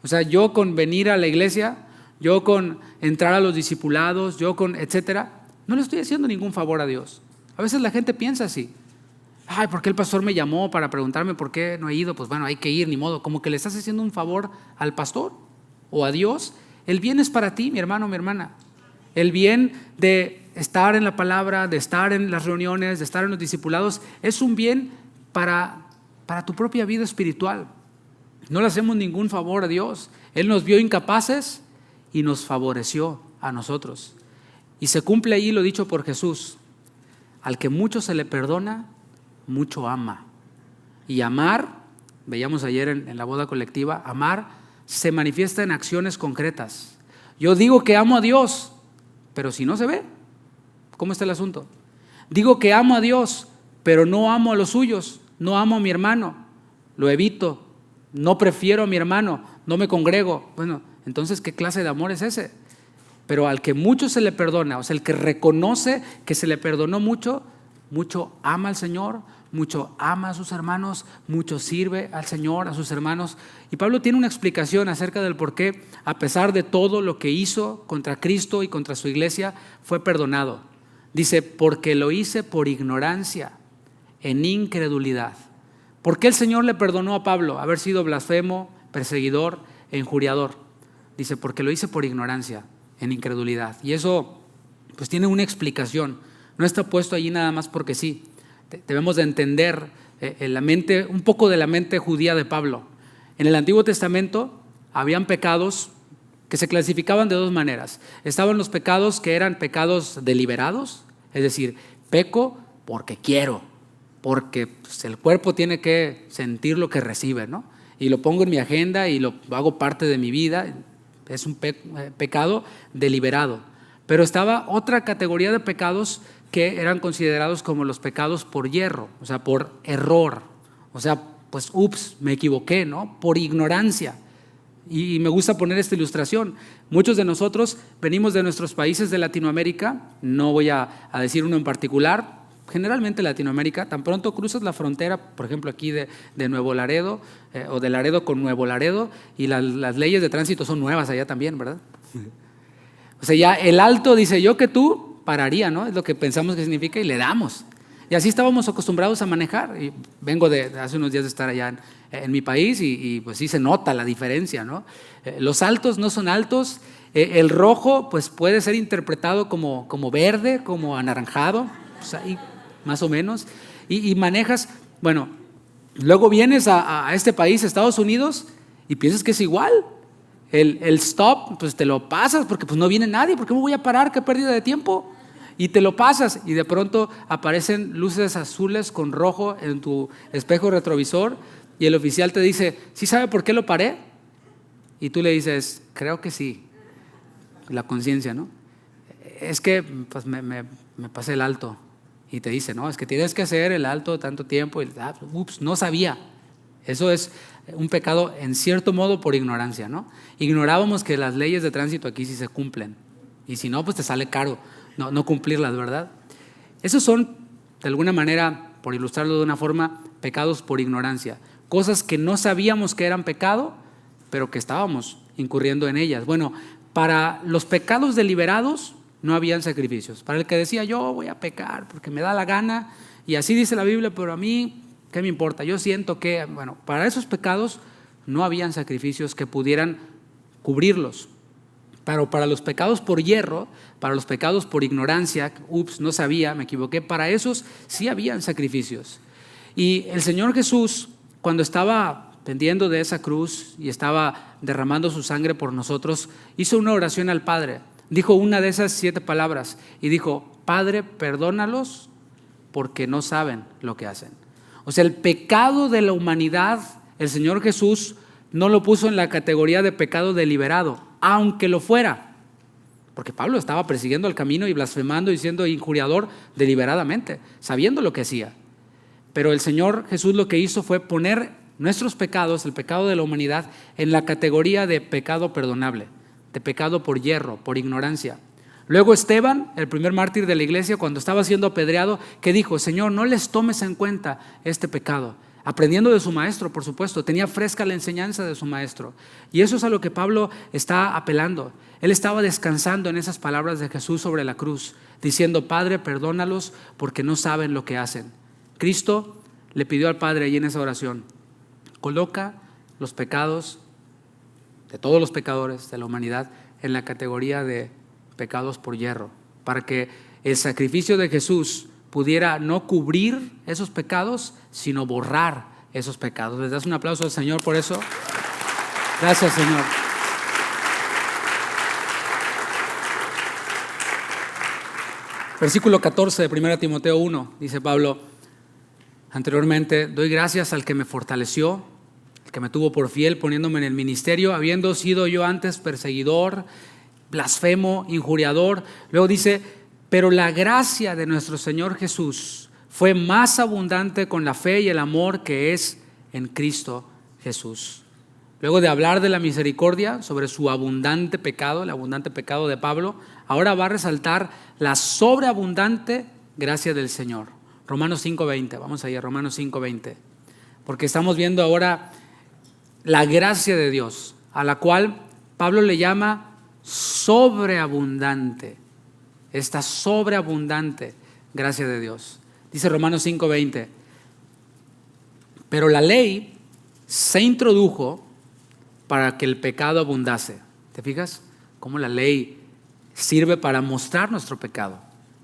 O sea, yo con venir a la iglesia, yo con entrar a los discipulados, yo con etcétera, no le estoy haciendo ningún favor a Dios. A veces la gente piensa así. Ay, ¿por qué el pastor me llamó para preguntarme por qué no he ido? Pues bueno, hay que ir, ni modo. Como que le estás haciendo un favor al pastor o a Dios. El bien es para ti, mi hermano, mi hermana. El bien de estar en la palabra, de estar en las reuniones, de estar en los discipulados, es un bien para tu propia vida espiritual. No le hacemos ningún favor a Dios. Él nos vio incapaces y nos favoreció a nosotros. Y se cumple ahí lo dicho por Jesús: al que mucho se le perdona, mucho ama. Y amar, veíamos ayer en la boda colectiva, amar se manifiesta en acciones concretas. Yo digo que amo a Dios, pero si no se ve, ¿cómo está el asunto? Digo que amo a Dios, pero no amo a los suyos, no amo a mi hermano, lo evito, no prefiero a mi hermano, no me congrego. Bueno, Entonces, ¿qué clase de amor es ese? Pero al que mucho se le perdona, o sea, el que reconoce que se le perdonó mucho, mucho ama al Señor, mucho ama a sus hermanos, mucho sirve al Señor, a sus hermanos. Y Pablo tiene una explicación acerca del por qué, a pesar de todo lo que hizo contra Cristo y contra su iglesia, fue perdonado. Dice, porque lo hice por ignorancia, en incredulidad. ¿Por qué el Señor le perdonó a Pablo haber sido blasfemo, perseguidor e injuriador? Dice, porque lo hice por ignorancia, en incredulidad. Y eso pues tiene una explicación. No está puesto allí nada más porque sí. Debemos de entender un poco de la mente judía de Pablo. En el Antiguo Testamento habían pecados que se clasificaban de dos maneras. Estaban los pecados que eran pecados deliberados, es decir, peco porque quiero, porque pues, el cuerpo tiene que sentir lo que recibe, ¿no? Y lo pongo en mi agenda y lo hago parte de mi vida. Es un pecado deliberado. Pero estaba otra categoría de pecados que eran considerados como los pecados por yerro, o sea, por error. O sea, pues, me equivoqué, ¿no? Por ignorancia. Y me gusta poner esta ilustración. Muchos de nosotros venimos de nuestros países de Latinoamérica, no voy a decir uno en particular, generalmente Latinoamérica. Tan pronto cruzas la frontera, por ejemplo aquí de Nuevo Laredo, o de Laredo con Nuevo Laredo, y las leyes de tránsito son nuevas allá también, ¿verdad? O sea, ya el alto dice, yo que tú pararía, ¿no? Es lo que pensamos que significa y le damos. Y así estábamos acostumbrados a manejar. Y vengo de hace unos días de estar allá en mi país y pues sí se nota la diferencia, ¿no? Los altos no son altos. El rojo pues puede ser interpretado como verde, como anaranjado, pues ahí más o menos. Y manejas, bueno, luego vienes a este país, Estados Unidos, y piensas que es igual. El stop, pues te lo pasas porque pues no viene nadie. ¿Por qué me voy a parar? ¿Qué pérdida de tiempo? Y te lo pasas y de pronto aparecen luces azules con rojo en tu espejo retrovisor y el oficial te dice, ¿sí sabe por qué lo paré? Y tú le dices, creo que sí. La conciencia, ¿no? Es que pues me pasé el alto. Y te dice, no, es que tienes que hacer el alto tanto tiempo. Y, no sabía. Eso es un pecado en cierto modo por ignorancia, ¿no? Ignorábamos que las leyes de tránsito aquí sí se cumplen. Y si no, pues te sale caro no cumplirlas, ¿verdad? Esos son, de alguna manera, por ilustrarlo de una forma, pecados por ignorancia. Cosas que no sabíamos que eran pecado, pero que estábamos incurriendo en ellas. Bueno, para los pecados deliberados no habían sacrificios. Para el que decía, yo voy a pecar porque me da la gana, y así dice la Biblia, pero a mí, ¿qué me importa? Yo siento que, bueno, para esos pecados no habían sacrificios que pudieran cubrirlos. Pero para los pecados por yerro, para los pecados por ignorancia, no sabía, me equivoqué, para esos sí habían sacrificios. Y el Señor Jesús, cuando estaba pendiendo de esa cruz y estaba derramando su sangre por nosotros, hizo una oración al Padre. Dijo una de esas 7 palabras y dijo, Padre, perdónalos porque no saben lo que hacen. O sea, el pecado de la humanidad, el Señor Jesús no lo puso en la categoría de pecado deliberado, aunque lo fuera, porque Pablo estaba persiguiendo el camino y blasfemando y siendo injuriador deliberadamente, sabiendo lo que hacía. Pero el Señor Jesús lo que hizo fue poner nuestros pecados, el pecado de la humanidad, en la categoría de pecado perdonable, de pecado por yerro, por ignorancia. Luego Esteban, el primer mártir de la iglesia, cuando estaba siendo apedreado, que dijo, Señor, no les tomes en cuenta este pecado. Aprendiendo de su maestro, por supuesto, tenía fresca la enseñanza de su maestro. Y eso es a lo que Pablo está apelando. Él estaba descansando en esas palabras de Jesús sobre la cruz, diciendo, Padre, perdónalos porque no saben lo que hacen. Cristo le pidió al Padre ahí en esa oración, coloca los pecados de todos los pecadores de la humanidad en la categoría de pecados por yerro, para que el sacrificio de Jesús pudiera no cubrir esos pecados, sino borrar esos pecados. ¿Les das un aplauso al Señor por eso? Gracias, Señor. Versículo 14 de 1 Timoteo 1, dice Pablo, anteriormente, doy gracias al que me fortaleció, el que me tuvo por fiel poniéndome en el ministerio, habiendo sido yo antes perseguidor, blasfemo, injuriador. Luego dice, pero la gracia de nuestro Señor Jesús fue más abundante con la fe y el amor que es en Cristo Jesús. Luego de hablar de la misericordia sobre su abundante pecado, el abundante pecado de Pablo, ahora va a resaltar la sobreabundante gracia del Señor. Romanos 5:20, vamos allá, Romanos 5:20. Porque estamos viendo ahora la gracia de Dios, a la cual Pablo le llama sobreabundante. Esta sobreabundante gracia de Dios. Dice Romanos 5:20. Pero la ley se introdujo para que el pecado abundase. ¿Te fijas? Cómo la ley sirve para mostrar nuestro pecado,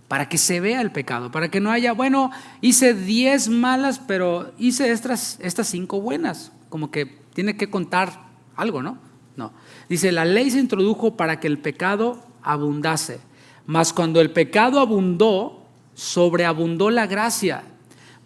para que se vea el pecado, para que no haya, bueno, hice 10 malas, pero hice estas 5 buenas. Como que tiene que contar algo, ¿no? No. Dice, la ley se introdujo para que el pecado abundase. Mas cuando el pecado abundó, sobreabundó la gracia.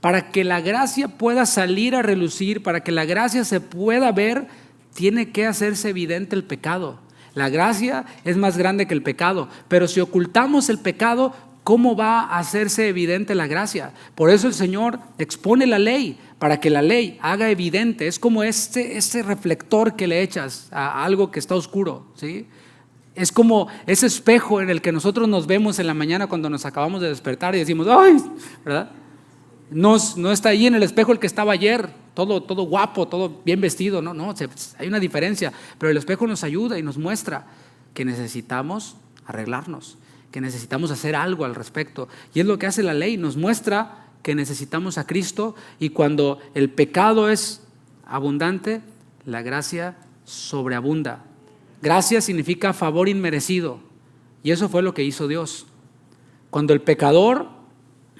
Para que la gracia pueda salir a relucir, para que la gracia se pueda ver, tiene que hacerse evidente el pecado. La gracia es más grande que el pecado, pero si ocultamos el pecado, ¿cómo va a hacerse evidente la gracia? Por eso el Señor expone la ley, para que la ley haga evidente. Es como este reflector que le echas a algo que está oscuro, ¿sí? Es como ese espejo en el que nosotros nos vemos en la mañana cuando nos acabamos de despertar y decimos, ¡ay!, ¿verdad? No está ahí en el espejo el que estaba ayer, todo guapo, todo bien vestido, no, hay una diferencia, pero el espejo nos ayuda y nos muestra que necesitamos arreglarnos, que necesitamos hacer algo al respecto, y es lo que hace la ley, nos muestra que necesitamos a Cristo, y cuando el pecado es abundante, la gracia sobreabunda. Gracia significa favor inmerecido, y eso fue lo que hizo Dios. Cuando el pecador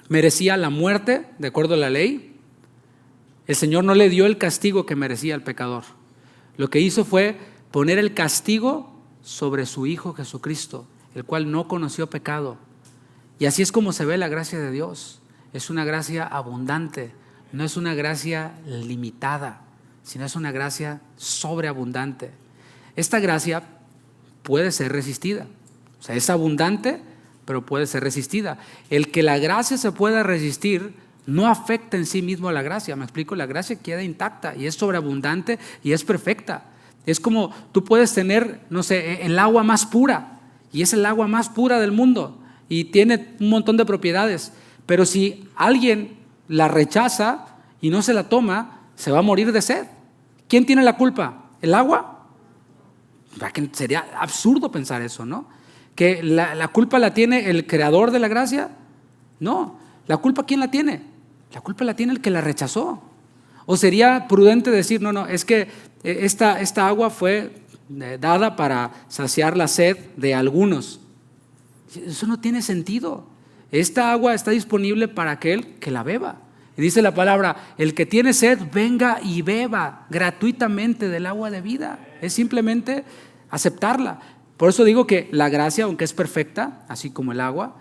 merecía la muerte, de acuerdo a la ley, el Señor no le dio el castigo que merecía el pecador. Lo que hizo fue poner el castigo sobre su Hijo Jesucristo, el cual no conoció pecado. Y así es como se ve la gracia de Dios. Es una gracia abundante, no es una gracia limitada, sino es una gracia sobreabundante. Esta gracia puede ser resistida, o sea, es abundante, pero puede ser resistida. El que la gracia se pueda resistir no afecta en sí mismo a la gracia. Me explico, la gracia queda intacta y es sobreabundante y es perfecta. Es como tú puedes tener, no sé, el agua más pura, y es el agua más pura del mundo y tiene un montón de propiedades, pero si alguien la rechaza y no se la toma, se va a morir de sed. ¿Quién tiene la culpa? ¿El agua? Sería absurdo pensar eso, ¿no? ¿Que la culpa la tiene el creador de la gracia? No. ¿La culpa quién la tiene? La culpa la tiene el que la rechazó. ¿O sería prudente decir, no, es que esta agua fue dada para saciar la sed de algunos? Eso no tiene sentido. Esta agua está disponible para aquel que la beba. Y dice la palabra, el que tiene sed, venga y beba gratuitamente del agua de vida. Es simplemente aceptarla. Por eso digo que la gracia, aunque es perfecta, así como el agua,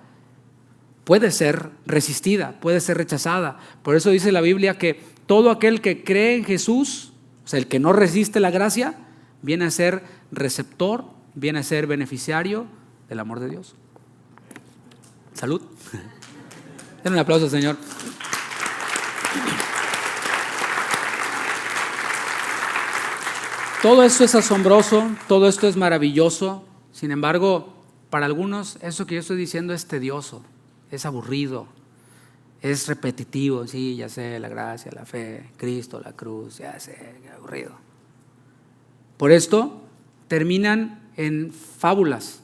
puede ser resistida, puede ser rechazada. Por eso dice la Biblia que todo aquel que cree en Jesús, o sea, el que no resiste la gracia, viene a ser receptor, viene a ser beneficiario del amor de Dios. Salud. Den un aplauso, Señor. Todo esto es asombroso, todo esto es maravilloso. Sin embargo, para algunos eso que yo estoy diciendo es tedioso, es aburrido, es repetitivo. Sí, ya sé, la gracia, la fe, Cristo, la cruz, ya sé, qué aburrido. Por esto terminan en fábulas,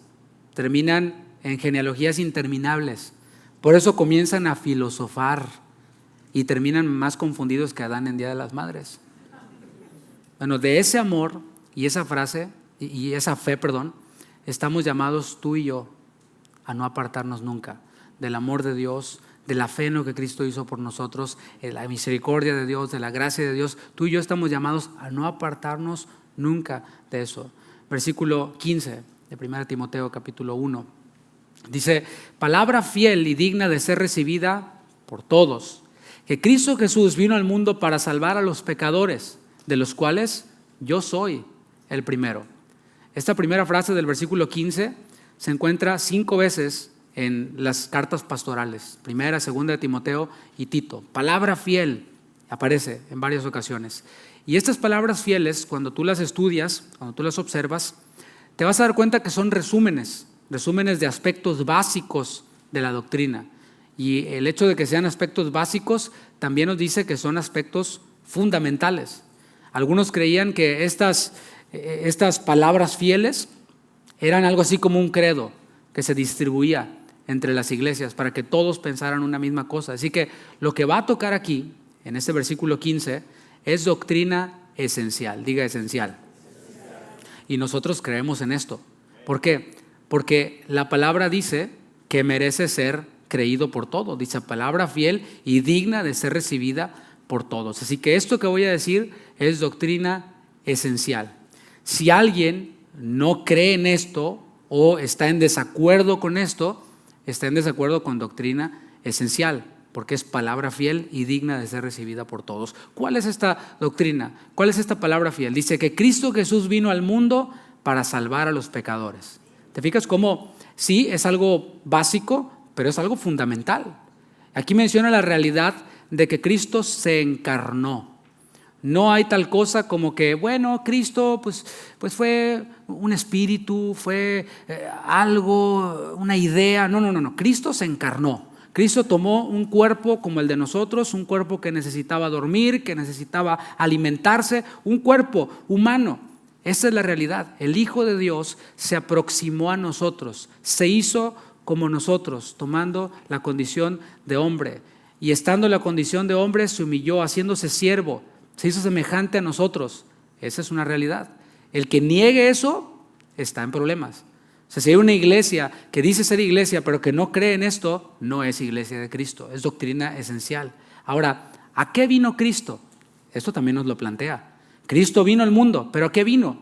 terminan en genealogías interminables. Por eso comienzan a filosofar y terminan más confundidos que Adán en Día de las Madres. Bueno, de ese amor y esa frase y esa fe, estamos llamados tú y yo a no apartarnos nunca del amor de Dios, de la fe en lo que Cristo hizo por nosotros, de la misericordia de Dios, de la gracia de Dios. Tú y yo estamos llamados a no apartarnos nunca de eso. Versículo 15 de 1 Timoteo capítulo 1. Dice, palabra fiel y digna de ser recibida por todos, que Cristo Jesús vino al mundo para salvar a los pecadores, de los cuales yo soy el primero. Esta primera frase del versículo 15 se encuentra 5 veces en las cartas pastorales, 1, 2 de Timoteo y Tito. Palabra fiel aparece en varias ocasiones. Y estas palabras fieles, cuando tú las estudias, cuando tú las observas, te vas a dar cuenta que son resúmenes de aspectos básicos de la doctrina. Y el hecho de que sean aspectos básicos también nos dice que son aspectos fundamentales. Algunos creían que estas palabras fieles eran algo así como un credo que se distribuía entre las iglesias para que todos pensaran una misma cosa. Así que lo que va a tocar aquí, en este versículo 15, es doctrina esencial. Diga esencial. Y nosotros creemos en esto. ¿Por qué? Porque la palabra dice que merece ser creído por todos. Dice palabra fiel y digna de ser recibida por todos. Así que esto que voy a decir es doctrina esencial. Si alguien no cree en esto o está en desacuerdo con esto, está en desacuerdo con doctrina esencial, porque es palabra fiel y digna de ser recibida por todos. ¿Cuál es esta doctrina? ¿Cuál es esta palabra fiel? Dice que Cristo Jesús vino al mundo para salvar a los pecadores. ¿Te fijas cómo sí es algo básico, pero es algo fundamental? Aquí menciona la realidad de que Cristo se encarnó. No hay tal cosa como que, bueno, Cristo pues fue un espíritu, fue algo, una idea. No. Cristo se encarnó. Cristo tomó un cuerpo como el de nosotros, un cuerpo que necesitaba dormir, que necesitaba alimentarse, un cuerpo humano. Esa es la realidad. El Hijo de Dios se aproximó a nosotros, se hizo como nosotros, tomando la condición de hombre. Y estando en la condición de hombre, se humilló, haciéndose siervo. Se hizo semejante a nosotros. Esa es una realidad. El que niegue eso está en problemas. O sea, si hay una iglesia que dice ser iglesia pero que no cree en esto, no es iglesia de Cristo. Es doctrina esencial. Ahora, ¿a qué vino Cristo? Esto también nos lo plantea. Cristo vino al mundo, ¿pero a qué vino?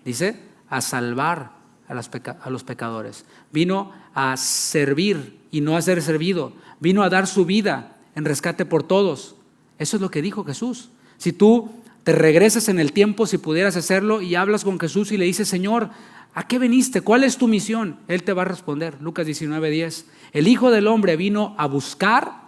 Dice, a salvar a los pecadores. Vino a servir y no a ser servido. Vino a dar su vida en rescate por todos. Eso es lo que dijo Jesús. Si tú te regresas en el tiempo, si pudieras hacerlo, y hablas con Jesús y le dices, Señor, ¿a qué viniste? ¿Cuál es tu misión? Él te va a responder. Lucas 19:10. El Hijo del Hombre vino a buscar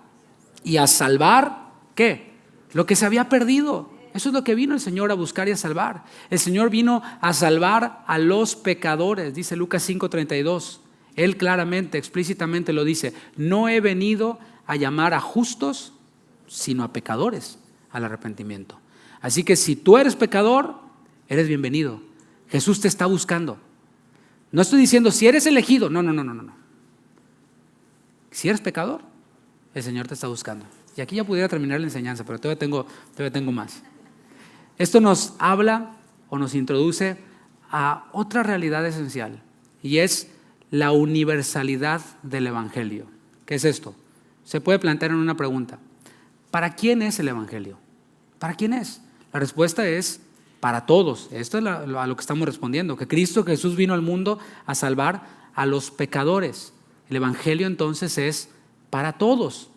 y a salvar, ¿qué? Lo que se había perdido. Eso es lo que vino el Señor a buscar y a salvar. El Señor vino a salvar a los pecadores, dice Lucas 5:32. Él claramente, explícitamente lo dice. No he venido a llamar a justos, sino a pecadores al arrepentimiento. Así que si tú eres pecador, eres bienvenido. Jesús te está buscando. No estoy diciendo si eres elegido, no. Si eres pecador, el Señor te está buscando. Y aquí ya pudiera terminar la enseñanza, pero todavía tengo más. Esto nos habla o nos introduce a otra realidad esencial, y es la universalidad del Evangelio. ¿Qué es esto? Se puede plantear en una pregunta. ¿Para quién es el Evangelio? ¿Para quién es? La respuesta es para todos. Esto es a lo que estamos respondiendo, que Cristo Jesús vino al mundo a salvar a los pecadores. El Evangelio entonces es para todos.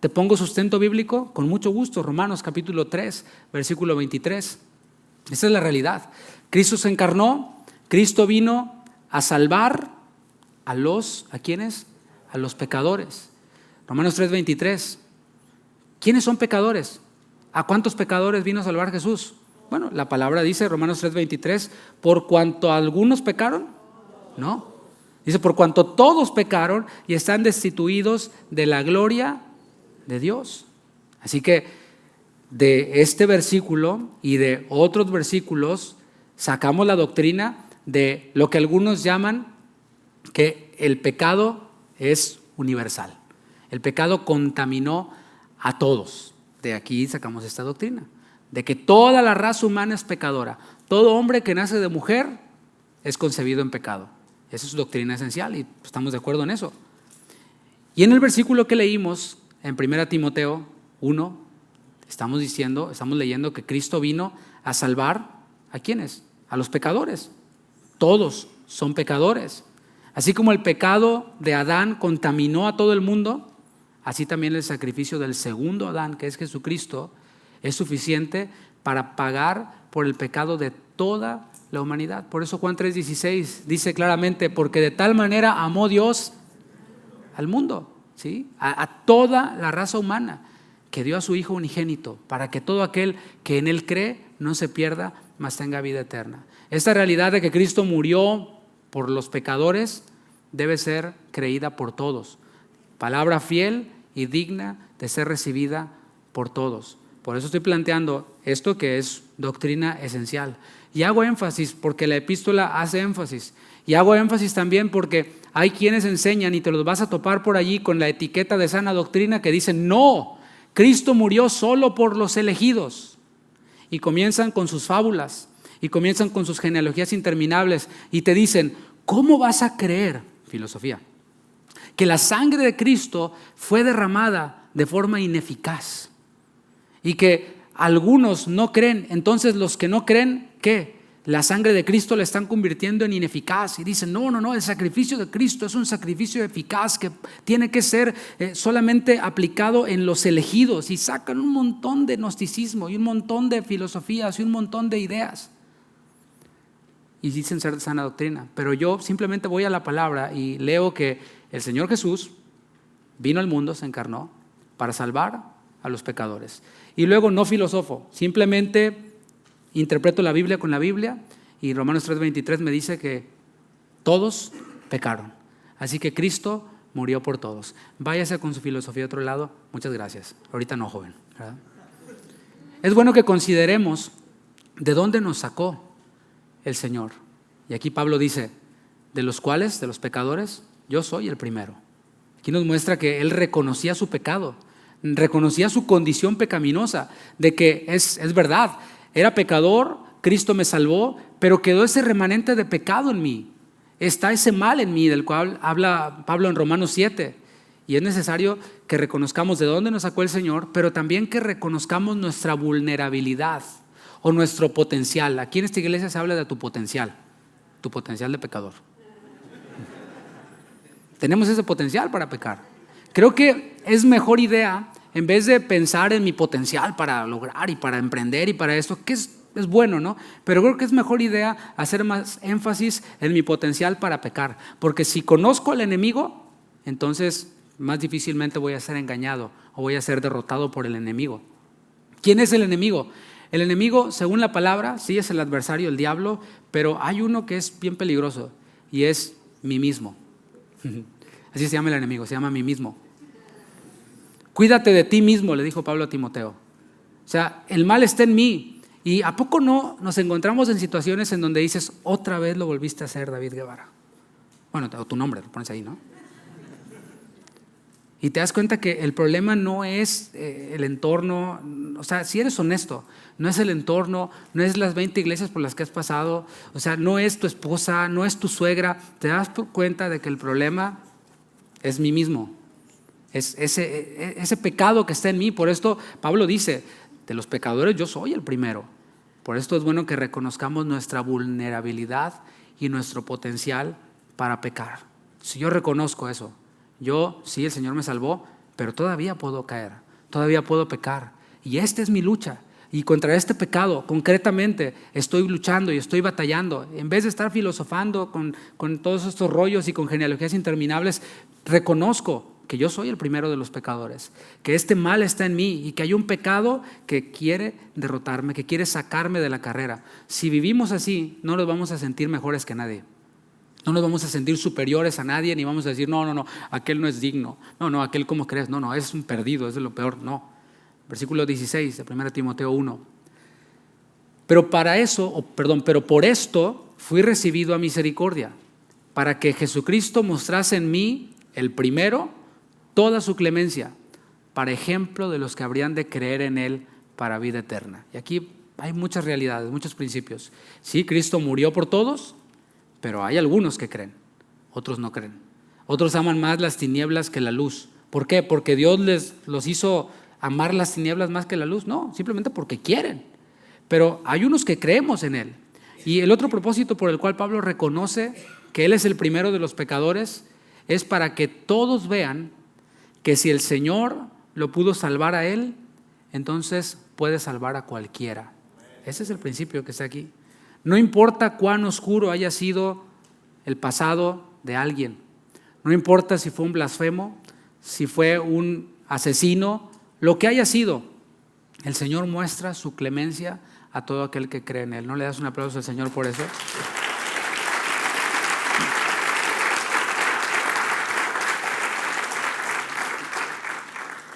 ¿Te pongo sustento bíblico? Con mucho gusto. Romanos capítulo 3, versículo 23. Esa es la realidad. Cristo se encarnó, Cristo vino a salvar ¿a quiénes? A los pecadores. Romanos 3, 23. ¿Quiénes son pecadores? ¿A cuántos pecadores vino a salvar Jesús? Bueno, la palabra dice, Romanos 3:23, por cuanto algunos pecaron, no. Dice, por cuanto todos pecaron y están destituidos de la gloria de Dios. Así que de este versículo y de otros versículos sacamos la doctrina de lo que algunos llaman que el pecado es universal. El pecado contaminó a todos. De aquí sacamos esta doctrina, de que toda la raza humana es pecadora. Todo hombre que nace de mujer es concebido en pecado. Esa es doctrina esencial y estamos de acuerdo en eso. Y en el versículo que leímos en 1 Timoteo 1, estamos leyendo que Cristo vino a salvar ¿a quiénes? A los pecadores. Todos son pecadores. Así como el pecado de Adán contaminó a todo el mundo, así también el sacrificio del segundo Adán, que es Jesucristo, es suficiente para pagar por el pecado de toda la humanidad. Por eso Juan 3:16 dice claramente, porque de tal manera amó Dios al mundo, ¿sí? A toda la raza humana, que dio a su Hijo unigénito, para que todo aquel que en Él cree no se pierda, mas tenga vida eterna. Esta realidad de que Cristo murió por los pecadores debe ser creída por todos. Palabra fiel y digna de ser recibida por todos. Por eso estoy planteando esto que es doctrina esencial. Y hago énfasis porque la epístola hace énfasis. Y hago énfasis también porque hay quienes enseñan, y te los vas a topar por allí con la etiqueta de sana doctrina, que dicen: no, Cristo murió solo por los elegidos. Y comienzan con sus fábulas, y comienzan con sus genealogías interminables, y te dicen: ¿cómo vas a creer, filosofía, que la sangre de Cristo fue derramada de forma ineficaz? Y que algunos no creen, entonces los que no creen, ¿qué? La sangre de Cristo la están convirtiendo en ineficaz. Y dicen: no, el sacrificio de Cristo es un sacrificio eficaz que tiene que ser solamente aplicado en los elegidos. Y sacan un montón de gnosticismo y un montón de filosofías y un montón de ideas. Y dicen ser de sana doctrina. Pero yo simplemente voy a la palabra y leo que el Señor Jesús vino al mundo, se encarnó para salvar a los pecadores. Y luego no filosofo, simplemente interpreto la Biblia con la Biblia, y Romanos 3:23 me dice que todos pecaron. Así que Cristo murió por todos. Váyase con su filosofía a otro lado. Muchas gracias. Ahorita no, joven, ¿verdad? Es bueno que consideremos de dónde nos sacó el Señor. Y aquí Pablo dice: de los cuales, de los pecadores, yo soy el primero. Aquí nos muestra que él reconocía su pecado, reconocía su condición pecaminosa, de que es verdad, era pecador, Cristo me salvó, pero quedó ese remanente de pecado en mí. Está ese mal en mí del cual habla Pablo en Romanos 7. Y es necesario que reconozcamos de dónde nos sacó el Señor, pero también que reconozcamos nuestra vulnerabilidad o nuestro potencial. Aquí en esta iglesia se habla de tu potencial de pecador. Tenemos ese potencial para pecar. Creo que es mejor idea, en vez de pensar en mi potencial para lograr y para emprender y para esto, que es bueno, ¿no? Pero creo que es mejor idea hacer más énfasis en mi potencial para pecar. Porque si conozco al enemigo, entonces más difícilmente voy a ser engañado o voy a ser derrotado por el enemigo. ¿Quién es el enemigo? El enemigo, según la palabra, sí es el adversario, el diablo, pero hay uno que es bien peligroso y es mí mismo. Así se llama el enemigo, se llama mí mismo. Cuídate de ti mismo, le dijo Pablo a Timoteo. O sea, el mal está en mí. ¿Y a poco no nos encontramos en situaciones en donde dices: otra vez lo volviste a hacer, David Guevara? Bueno, tu nombre lo pones ahí, ¿no? Y te das cuenta que el problema no es el entorno. O sea, si eres honesto, no es el entorno, no es las 20 iglesias por las que has pasado, o sea, no es tu esposa, no es tu suegra. Te das cuenta de que el problema es mí mismo. Es ese pecado que está en mí. Por esto Pablo dice: de los pecadores yo soy el primero. Por esto es bueno que reconozcamos nuestra vulnerabilidad y nuestro potencial para pecar. Si yo reconozco eso, sí, el Señor me salvó, pero todavía puedo caer, todavía puedo pecar. Y esta es mi lucha. Y contra este pecado concretamente estoy luchando y estoy batallando. En vez de estar filosofando con todos estos rollos y con genealogías interminables, reconozco que yo soy el primero de los pecadores, que este mal está en mí y que hay un pecado que quiere derrotarme, que quiere sacarme de la carrera. Si vivimos así, no nos vamos a sentir mejores que nadie. No nos vamos a sentir superiores a nadie, ni vamos a decir: no, aquel no es digno. No, aquel, ¿cómo crees? No, es un perdido, es de lo peor. No. Versículo 16 de 1 Timoteo 1. Pero por esto fui recibido a misericordia, para que Jesucristo mostrase en mí, el primero, toda su clemencia, para ejemplo de los que habrían de creer en Él para vida eterna. Y aquí hay muchas realidades, muchos principios. Sí, Cristo murió por todos, pero hay algunos que creen, otros no creen. Otros aman más las tinieblas que la luz. ¿Por qué? ¿Porque Dios los hizo amar las tinieblas más que la luz? No, simplemente porque quieren. Pero hay unos que creemos en Él. Y el otro propósito por el cual Pablo reconoce que Él es el primero de los pecadores es para que todos vean que si el Señor lo pudo salvar a Él, entonces puede salvar a cualquiera. Ese es el principio que está aquí. No importa cuán oscuro haya sido el pasado de alguien. No importa si fue un blasfemo, si fue un asesino, lo que haya sido. El Señor muestra su clemencia a todo aquel que cree en Él. ¿No le das un aplauso al Señor por eso?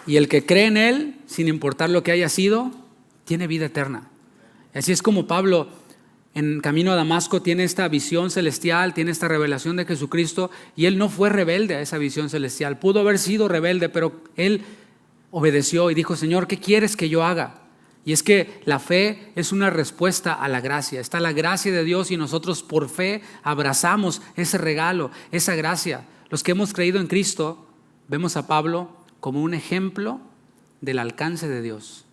Y el que cree en Él, sin importar lo que haya sido, tiene vida eterna. Así es como Pablo, en camino a Damasco, tiene esta visión celestial, tiene esta revelación de Jesucristo, y él no fue rebelde a esa visión celestial. Pudo haber sido rebelde, pero él obedeció y dijo: Señor, ¿qué quieres que yo haga? Y es que la fe es una respuesta a la gracia. Está la gracia de Dios y nosotros por fe abrazamos ese regalo, esa gracia. Los que hemos creído en Cristo, vemos a Pablo como un ejemplo del alcance de Dios.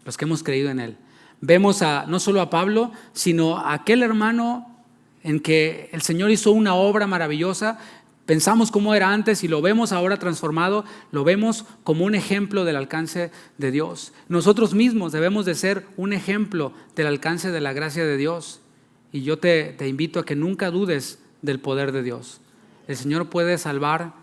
Los que hemos creído en Él. Vemos no solo a Pablo, sino a aquel hermano en que el Señor hizo una obra maravillosa. Pensamos cómo era antes y lo vemos ahora transformado, lo vemos como un ejemplo del alcance de Dios. Nosotros mismos debemos de ser un ejemplo del alcance de la gracia de Dios. Y yo te invito a que nunca dudes del poder de Dios. El Señor puede salvar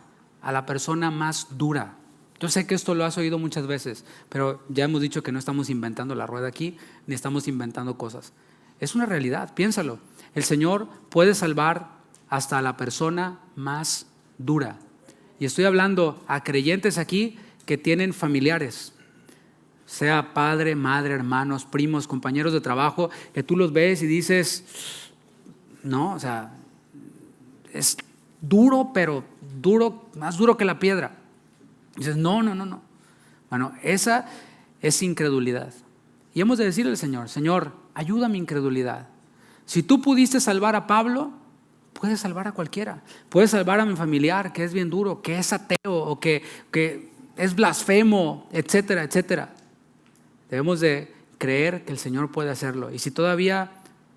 a la persona más dura. Yo sé que esto lo has oído muchas veces, pero ya hemos dicho que no estamos inventando la rueda aquí, ni estamos inventando cosas. Es una realidad, piénsalo. El Señor puede salvar hasta a la persona más dura. Y estoy hablando a creyentes aquí que tienen familiares, sea padre, madre, hermanos, primos, compañeros de trabajo, que tú los ves y dices, no, o sea, es duro, pero duro, más duro que la piedra. Dices, no. Bueno, esa es incredulidad. Y hemos de decirle al Señor: Señor, ayuda a mi incredulidad. Si tú pudiste salvar a Pablo, puedes salvar a cualquiera. Puedes salvar a mi familiar que es bien duro, que es ateo o que es blasfemo, etcétera, etcétera. Debemos de creer que el Señor puede hacerlo. Y si todavía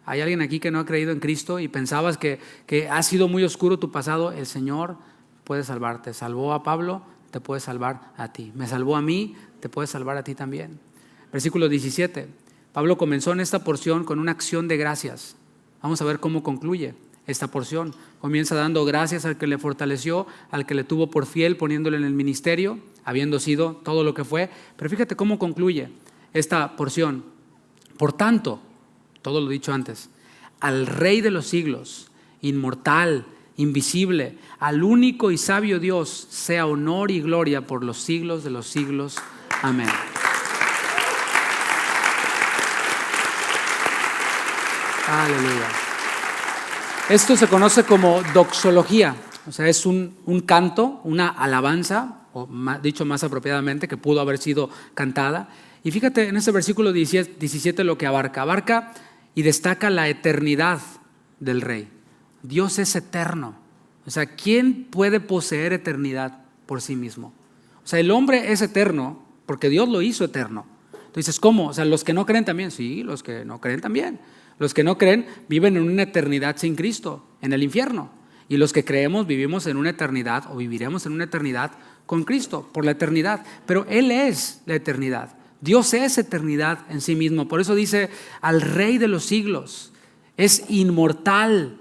hay alguien aquí que no ha creído en Cristo y pensabas que ha sido muy oscuro tu pasado, el Señor puede salvarte. Salvó a Pablo, te puede salvar a ti. Me salvó a mí, te puede salvar a ti también. Versículo 17. Pablo comenzó en esta porción con una acción de gracias. Vamos a ver cómo concluye esta porción. Comienza dando gracias al que le fortaleció, al que le tuvo por fiel, poniéndole en el ministerio, habiendo sido todo lo que fue. Pero fíjate cómo concluye esta porción. Por tanto, todo lo dicho antes, al Rey de los siglos, inmortal, invisible, al único y sabio Dios, sea honor y gloria por los siglos de los siglos. Amén. Aleluya. Esto se conoce como doxología, o sea, es un canto, una alabanza, o dicho más apropiadamente, que pudo haber sido cantada. Y fíjate en este versículo 17 lo que abarca y destaca la eternidad del Rey. Dios es eterno. O sea, ¿quién puede poseer eternidad por sí mismo? O sea, el hombre es eterno porque Dios lo hizo eterno. Entonces, ¿cómo? O sea, los que no creen también. Sí, los que no creen también. Los que no creen viven en una eternidad sin Cristo, en el infierno. Y los que creemos vivimos en una eternidad o viviremos en una eternidad con Cristo, por la eternidad. Pero Él es la eternidad. Dios es eternidad en sí mismo. Por eso dice al Rey de los siglos. Es inmortal.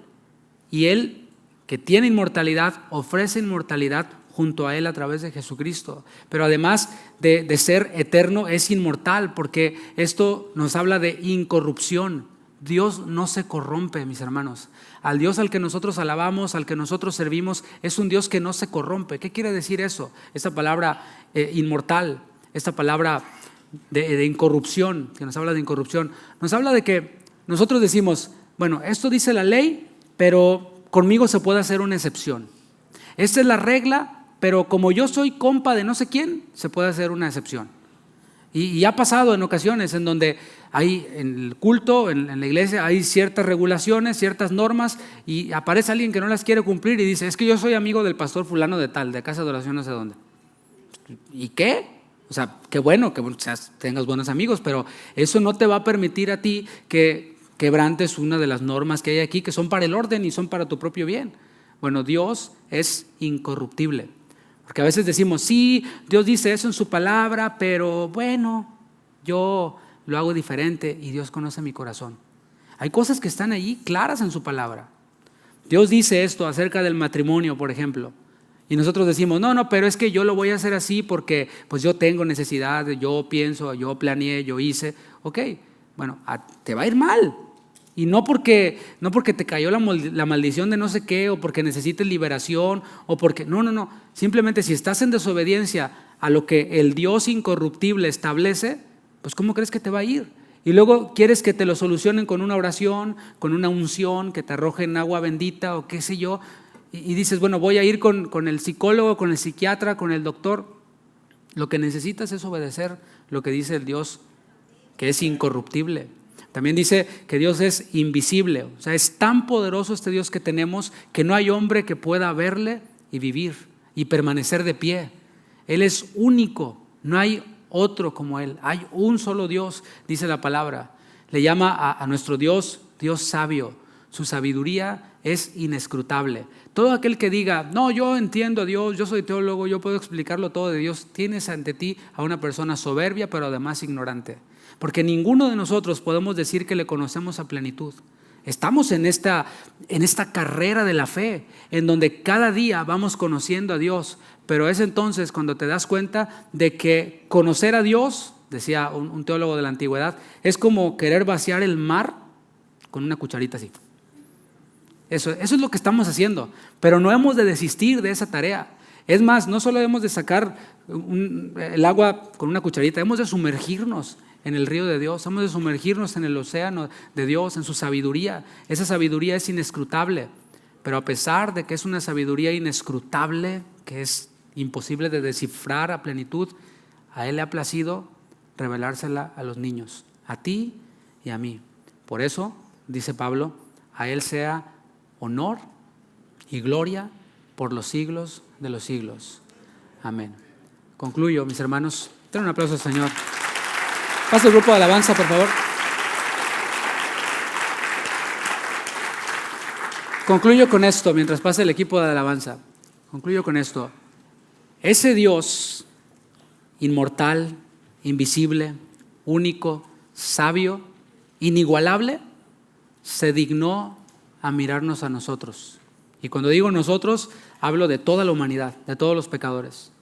Y Él, que tiene inmortalidad, ofrece inmortalidad junto a Él a través de Jesucristo. Pero además de ser eterno, es inmortal, porque esto nos habla de incorrupción. Dios no se corrompe, mis hermanos. Al Dios al que nosotros alabamos, al que nosotros servimos, es un Dios que no se corrompe. ¿Qué quiere decir eso? Esta palabra inmortal, esta palabra de incorrupción, que nos habla de incorrupción, nos habla de que nosotros decimos, bueno, esto dice la ley, pero conmigo se puede hacer una excepción. Esta es la regla, pero como yo soy compa de no sé quién, se puede hacer una excepción. Y ha pasado en ocasiones en donde hay en el culto, en la iglesia, hay ciertas regulaciones, ciertas normas, y aparece alguien que no las quiere cumplir y dice, es que yo soy amigo del pastor fulano de tal, de casa de oración no sé dónde. ¿Y qué? O sea, qué bueno que tengas buenos amigos, pero eso no te va a permitir a ti que quebrantes una de las normas que hay aquí, que son para el orden y son para tu propio bien. Bueno, Dios es incorruptible. Porque a veces decimos, sí, Dios dice eso en su palabra, pero bueno, yo lo hago diferente y Dios conoce mi corazón. Hay cosas que están allí claras en su palabra. Dios dice esto acerca del matrimonio, por ejemplo. Y nosotros decimos, no, pero es que yo lo voy a hacer así porque pues yo tengo necesidad, yo pienso, yo planeé, yo hice. Ok, bueno, te va a ir mal. Y no porque te cayó la maldición de no sé qué, o porque necesites liberación, o porque, no. Simplemente si estás en desobediencia a lo que el Dios incorruptible establece, pues ¿cómo crees que te va a ir? Y luego quieres que te lo solucionen con una oración, con una unción, que te arrojen agua bendita o qué sé yo. Y dices, bueno, voy a ir con el psicólogo, con el psiquiatra, con el doctor. Lo que necesitas es obedecer lo que dice el Dios, que es incorruptible. También dice que Dios es invisible. O sea, es tan poderoso este Dios que tenemos que no hay hombre que pueda verle y vivir y permanecer de pie. Él es único, no hay otro como Él. Hay un solo Dios, dice la palabra. Le llama a nuestro Dios, Dios sabio. Su sabiduría es inescrutable. Todo aquel que diga, no, yo entiendo a Dios, yo soy teólogo, yo puedo explicarlo todo de Dios, tienes ante ti a una persona soberbia, pero además ignorante. Porque ninguno de nosotros podemos decir que le conocemos a plenitud. Estamos en esta carrera de la fe, en donde cada día vamos conociendo a Dios, pero es entonces cuando te das cuenta de que conocer a Dios, decía un teólogo de la antigüedad, es como querer vaciar el mar con una cucharita así. Eso es lo que estamos haciendo, pero no hemos de desistir de esa tarea. Es más, no solo hemos de sacar el agua con una cucharita, hemos de sumergirnos en el río de Dios, hemos de sumergirnos en el océano de Dios, en su sabiduría. Esa sabiduría es inescrutable, pero a pesar de que es una sabiduría inescrutable, que es imposible de descifrar a plenitud, a Él le ha placido revelársela a los niños, a ti y a mí. Por eso, dice Pablo, a Él sea honor y gloria por los siglos de los siglos. Amén. Concluyo, mis hermanos. Den un aplauso al Señor. Pasa el grupo de alabanza, por favor. Concluyo con esto, mientras pasa el equipo de alabanza. Concluyo con esto. Ese Dios inmortal, invisible, único, sabio, inigualable, se dignó a mirarnos a nosotros. Y cuando digo nosotros, hablo de toda la humanidad, de todos los pecadores,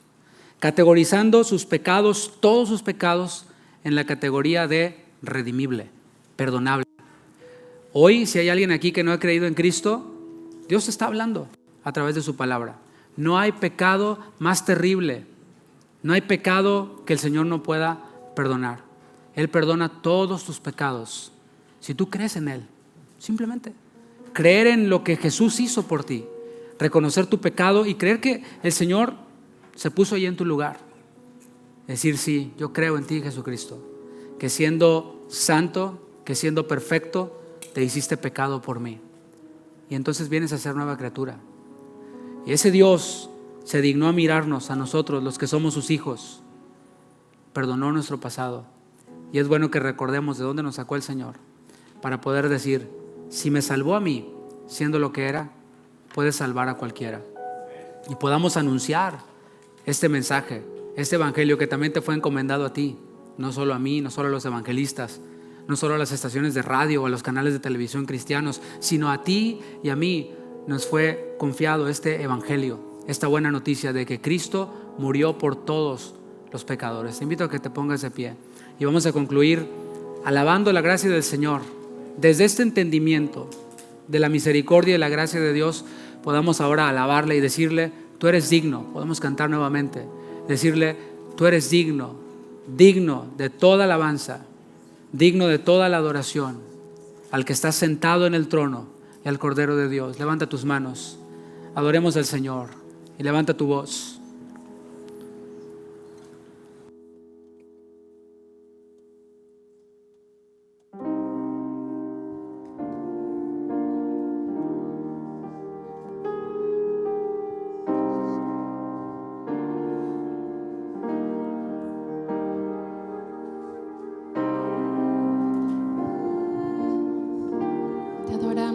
categorizando sus pecados, todos sus pecados, en la categoría de redimible, perdonable. Hoy, si hay alguien aquí que no ha creído en Cristo, Dios está hablando a través de su palabra. No hay pecado más terrible, no hay pecado que el Señor no pueda perdonar. Él perdona todos tus pecados. Si tú crees en Él, simplemente creer en lo que Jesús hizo por ti, reconocer tu pecado y creer que el Señor se puso ahí en tu lugar. Decir, sí, yo creo en ti, Jesucristo, que siendo santo, que siendo perfecto, te hiciste pecado por mí. Y entonces vienes a ser nueva criatura. Y ese Dios se dignó a mirarnos a nosotros, los que somos sus hijos. Perdonó nuestro pasado. Y es bueno que recordemos de dónde nos sacó el Señor, para poder decir, si me salvó a mí, siendo lo que era, puede salvar a cualquiera. Y podamos anunciar este mensaje, este evangelio que también te fue encomendado a ti, no solo a mí, no solo a los evangelistas, no solo a las estaciones de radio o a los canales de televisión cristianos, sino a ti y a mí nos fue confiado este evangelio, esta buena noticia de que Cristo murió por todos los pecadores. Te invito a que te pongas de pie y vamos a concluir alabando la gracia del Señor. Desde este entendimiento de la misericordia y la gracia de Dios, podamos ahora alabarle y decirle, tú eres digno. Podemos cantar nuevamente, decirle, tú eres digno, digno de toda alabanza, digno de toda la adoración, al que está sentado en el trono y al Cordero de Dios. Levanta tus manos, adoremos al Señor y levanta tu voz.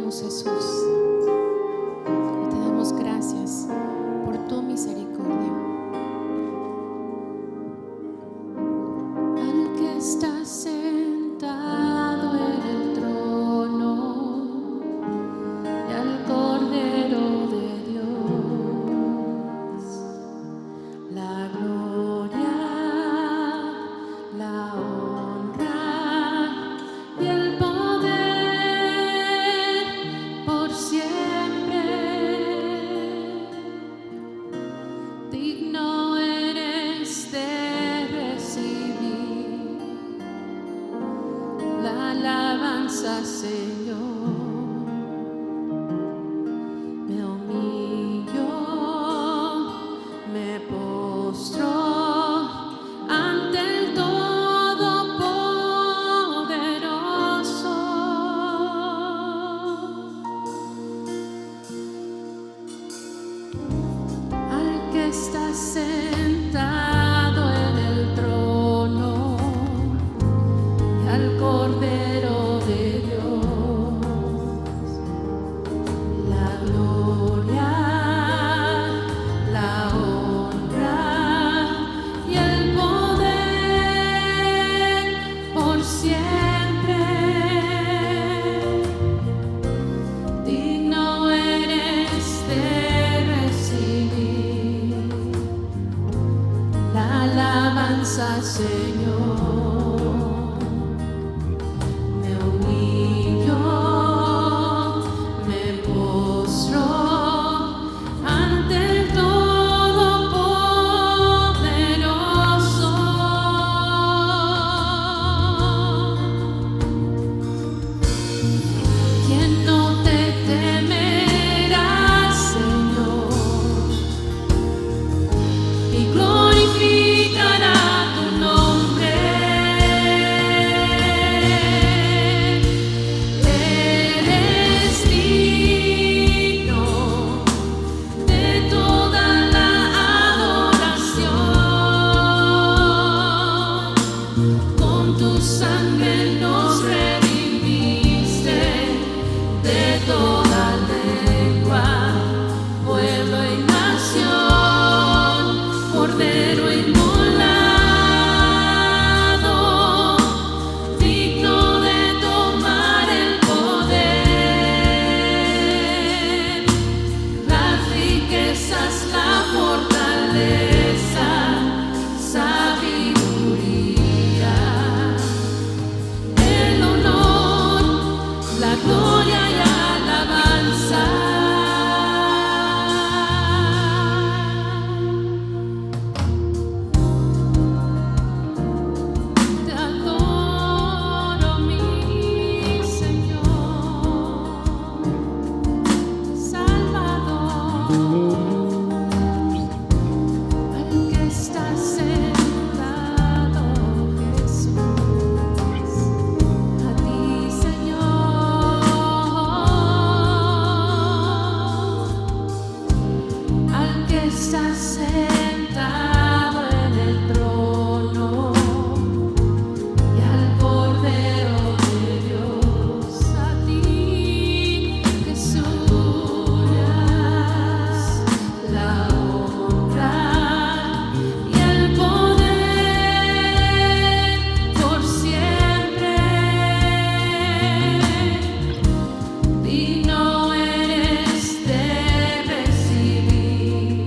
Jesús, y te damos gracias por tu misericordia. Señor. Me humillo, me postro ante el Todopoderoso. Al que está sentado en el trono y al Cordero de Dios, la gloria, la honra y el poder por siempre. Digno eres de recibir la alabanza, Señor. Me humillo, me postro ante el Todopoderoso. ¿Quién no te temerá, Señor? Y glorificará tu nombre. Eres digno de toda la adoración. Con tu sangre nos redimiste de toda lengua, pueblo y nación. Cordero inmolado, digno de tomar el poder, las riquezas, la fortaleza, sabiduría, el honor, la gloria y alabanza. Te adoro, mi Señor, Salvador, al que está sentado, Jesús, a ti, Señor, al que está sentado en el trono y al Cordero de Dios, a ti, Jesús, la honra y el poder por siempre. Digno eres de recibir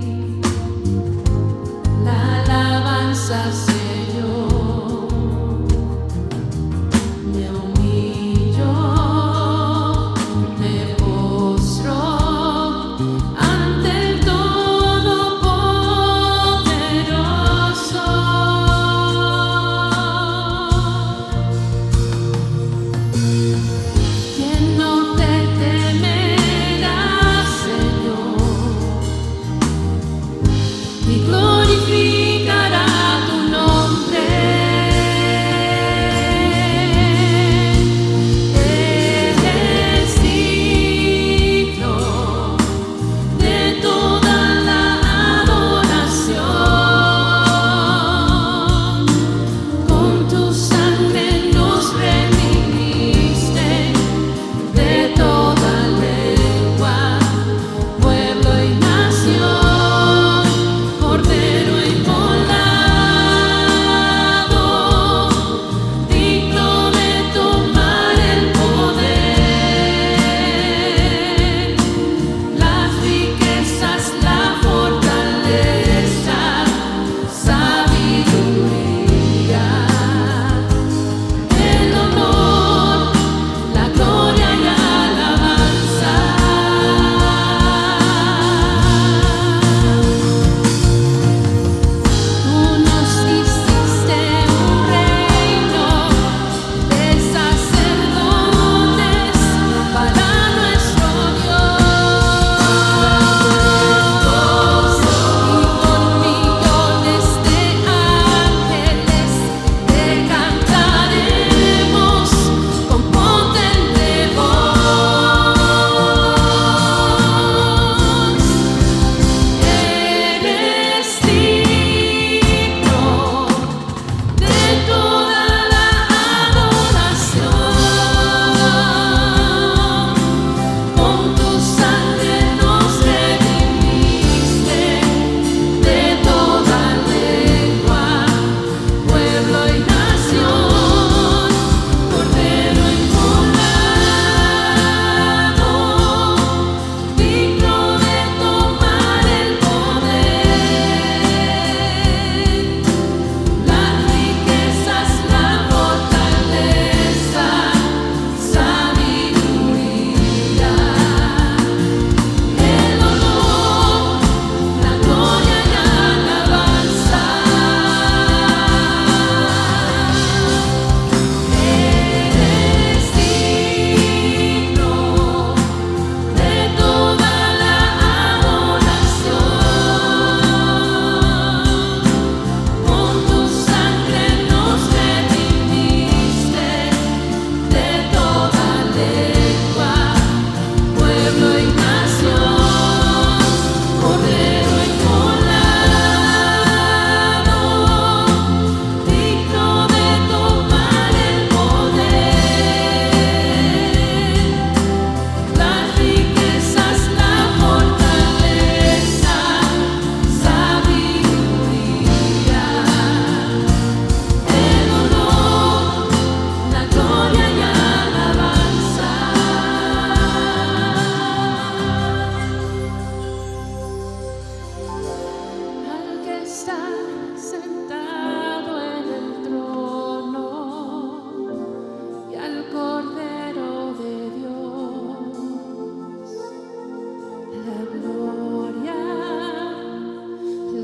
la gloria,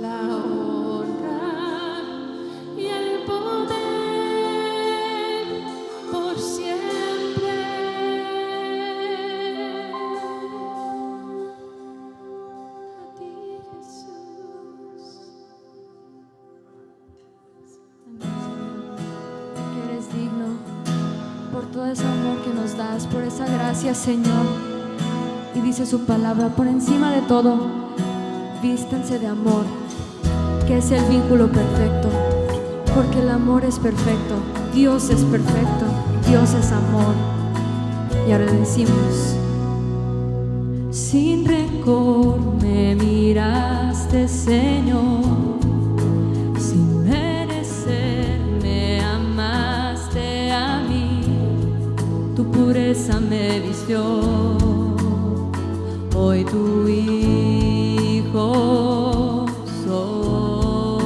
la honra y el poder por siempre. A ti, Jesús. Que eres digno por todo ese amor que nos das, por esa gracia, Señor. Y dice su palabra: por encima de todo, vístanse de amor, que es el vínculo perfecto, porque el amor es perfecto, Dios es perfecto, Dios es amor. Y ahora le decimos: sin rencor me miraste, Señor, sin merecer me amaste a mí, tu pureza me vistió, hoy tu hijo soy.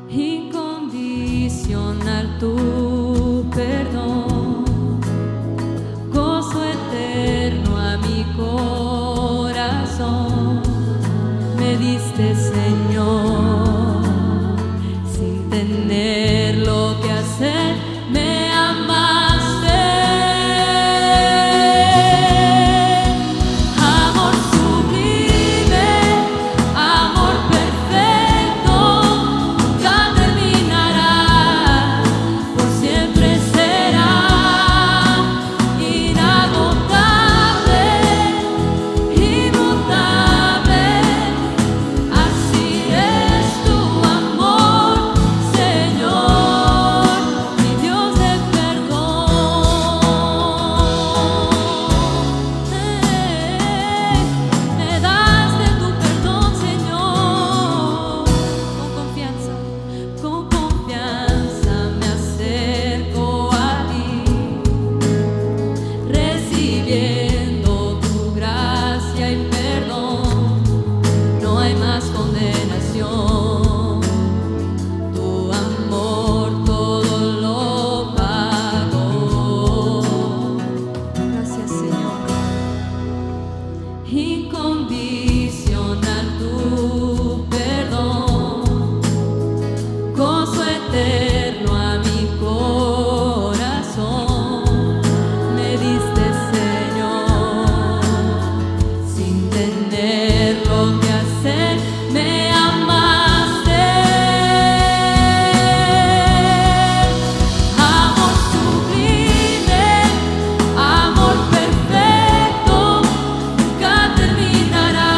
Incondicional tu perdón, gozo eterno a mi corazón, me diste, Señor, sin tener lo que hacer, me amaste. Amor sublime, amor perfecto, nunca terminará, por siempre será inagotable, inmutable. Así es tu amor, Señor, mi Dios de perdón. Me das de tu perdón, Señor, con confianza me acerco a ti, recibiendo tu gracia y perdón. No hay más condenación, tu amor todo lo pagó. Gracias, Señor. Incondicional tu perdón, gozo eterno a mi corazón, me diste, Señor, sin tener lo que hacer, me amaste. Amor sublime, amor perfecto, nunca terminará,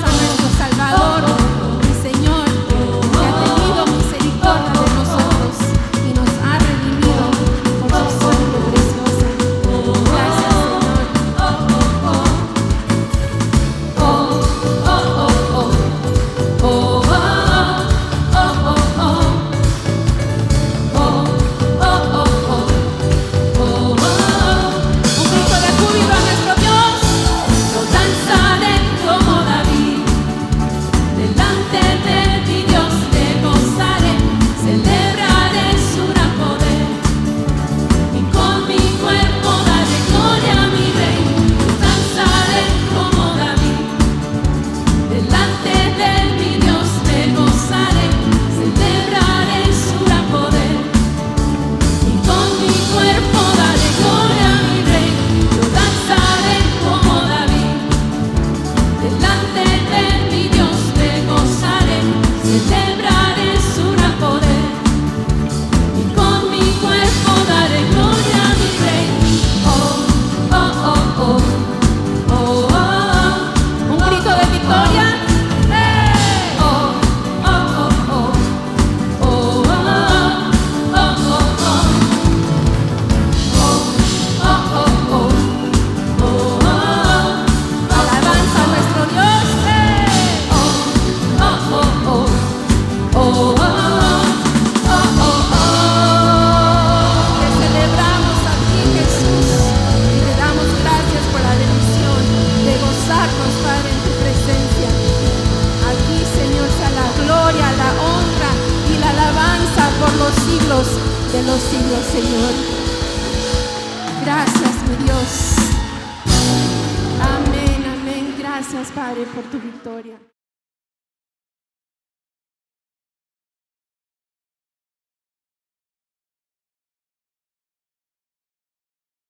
a nuestro Salvador, mi Señor, que ha tenido misericordia de nosotros y nos ha redimido por su sangre preciosa. Gracias, Señor. Un grito de júbilo a nuestro Dios. Yo danzaré como David, delante de mi Dios me gozaré, celebraré su gran poder, y con mi cuerpo daré gloria a mi Rey. Yo danzaré como David, delante de mi Dios me gozaré, celebraré su gran poder, y con mi cuerpo daré gloria a mi Rey. Yo danzaré como David, delante de mi Dios me gozaré, celebraré su gran poder, y con mi cuerpo daré gloria a mi Rey. Un grito de victoria. Alabanza a nuestro Dios. Te celebramos a ti, Jesús, y te damos gracias por la bendición de gozarnos, Padre, en tu presencia. A ti, Señor, sea la gloria, la honra y la alabanza por los siglos de los siglos, Señor. Gracias, mi Dios. Amén, amén. Gracias, Padre, por tu victoria.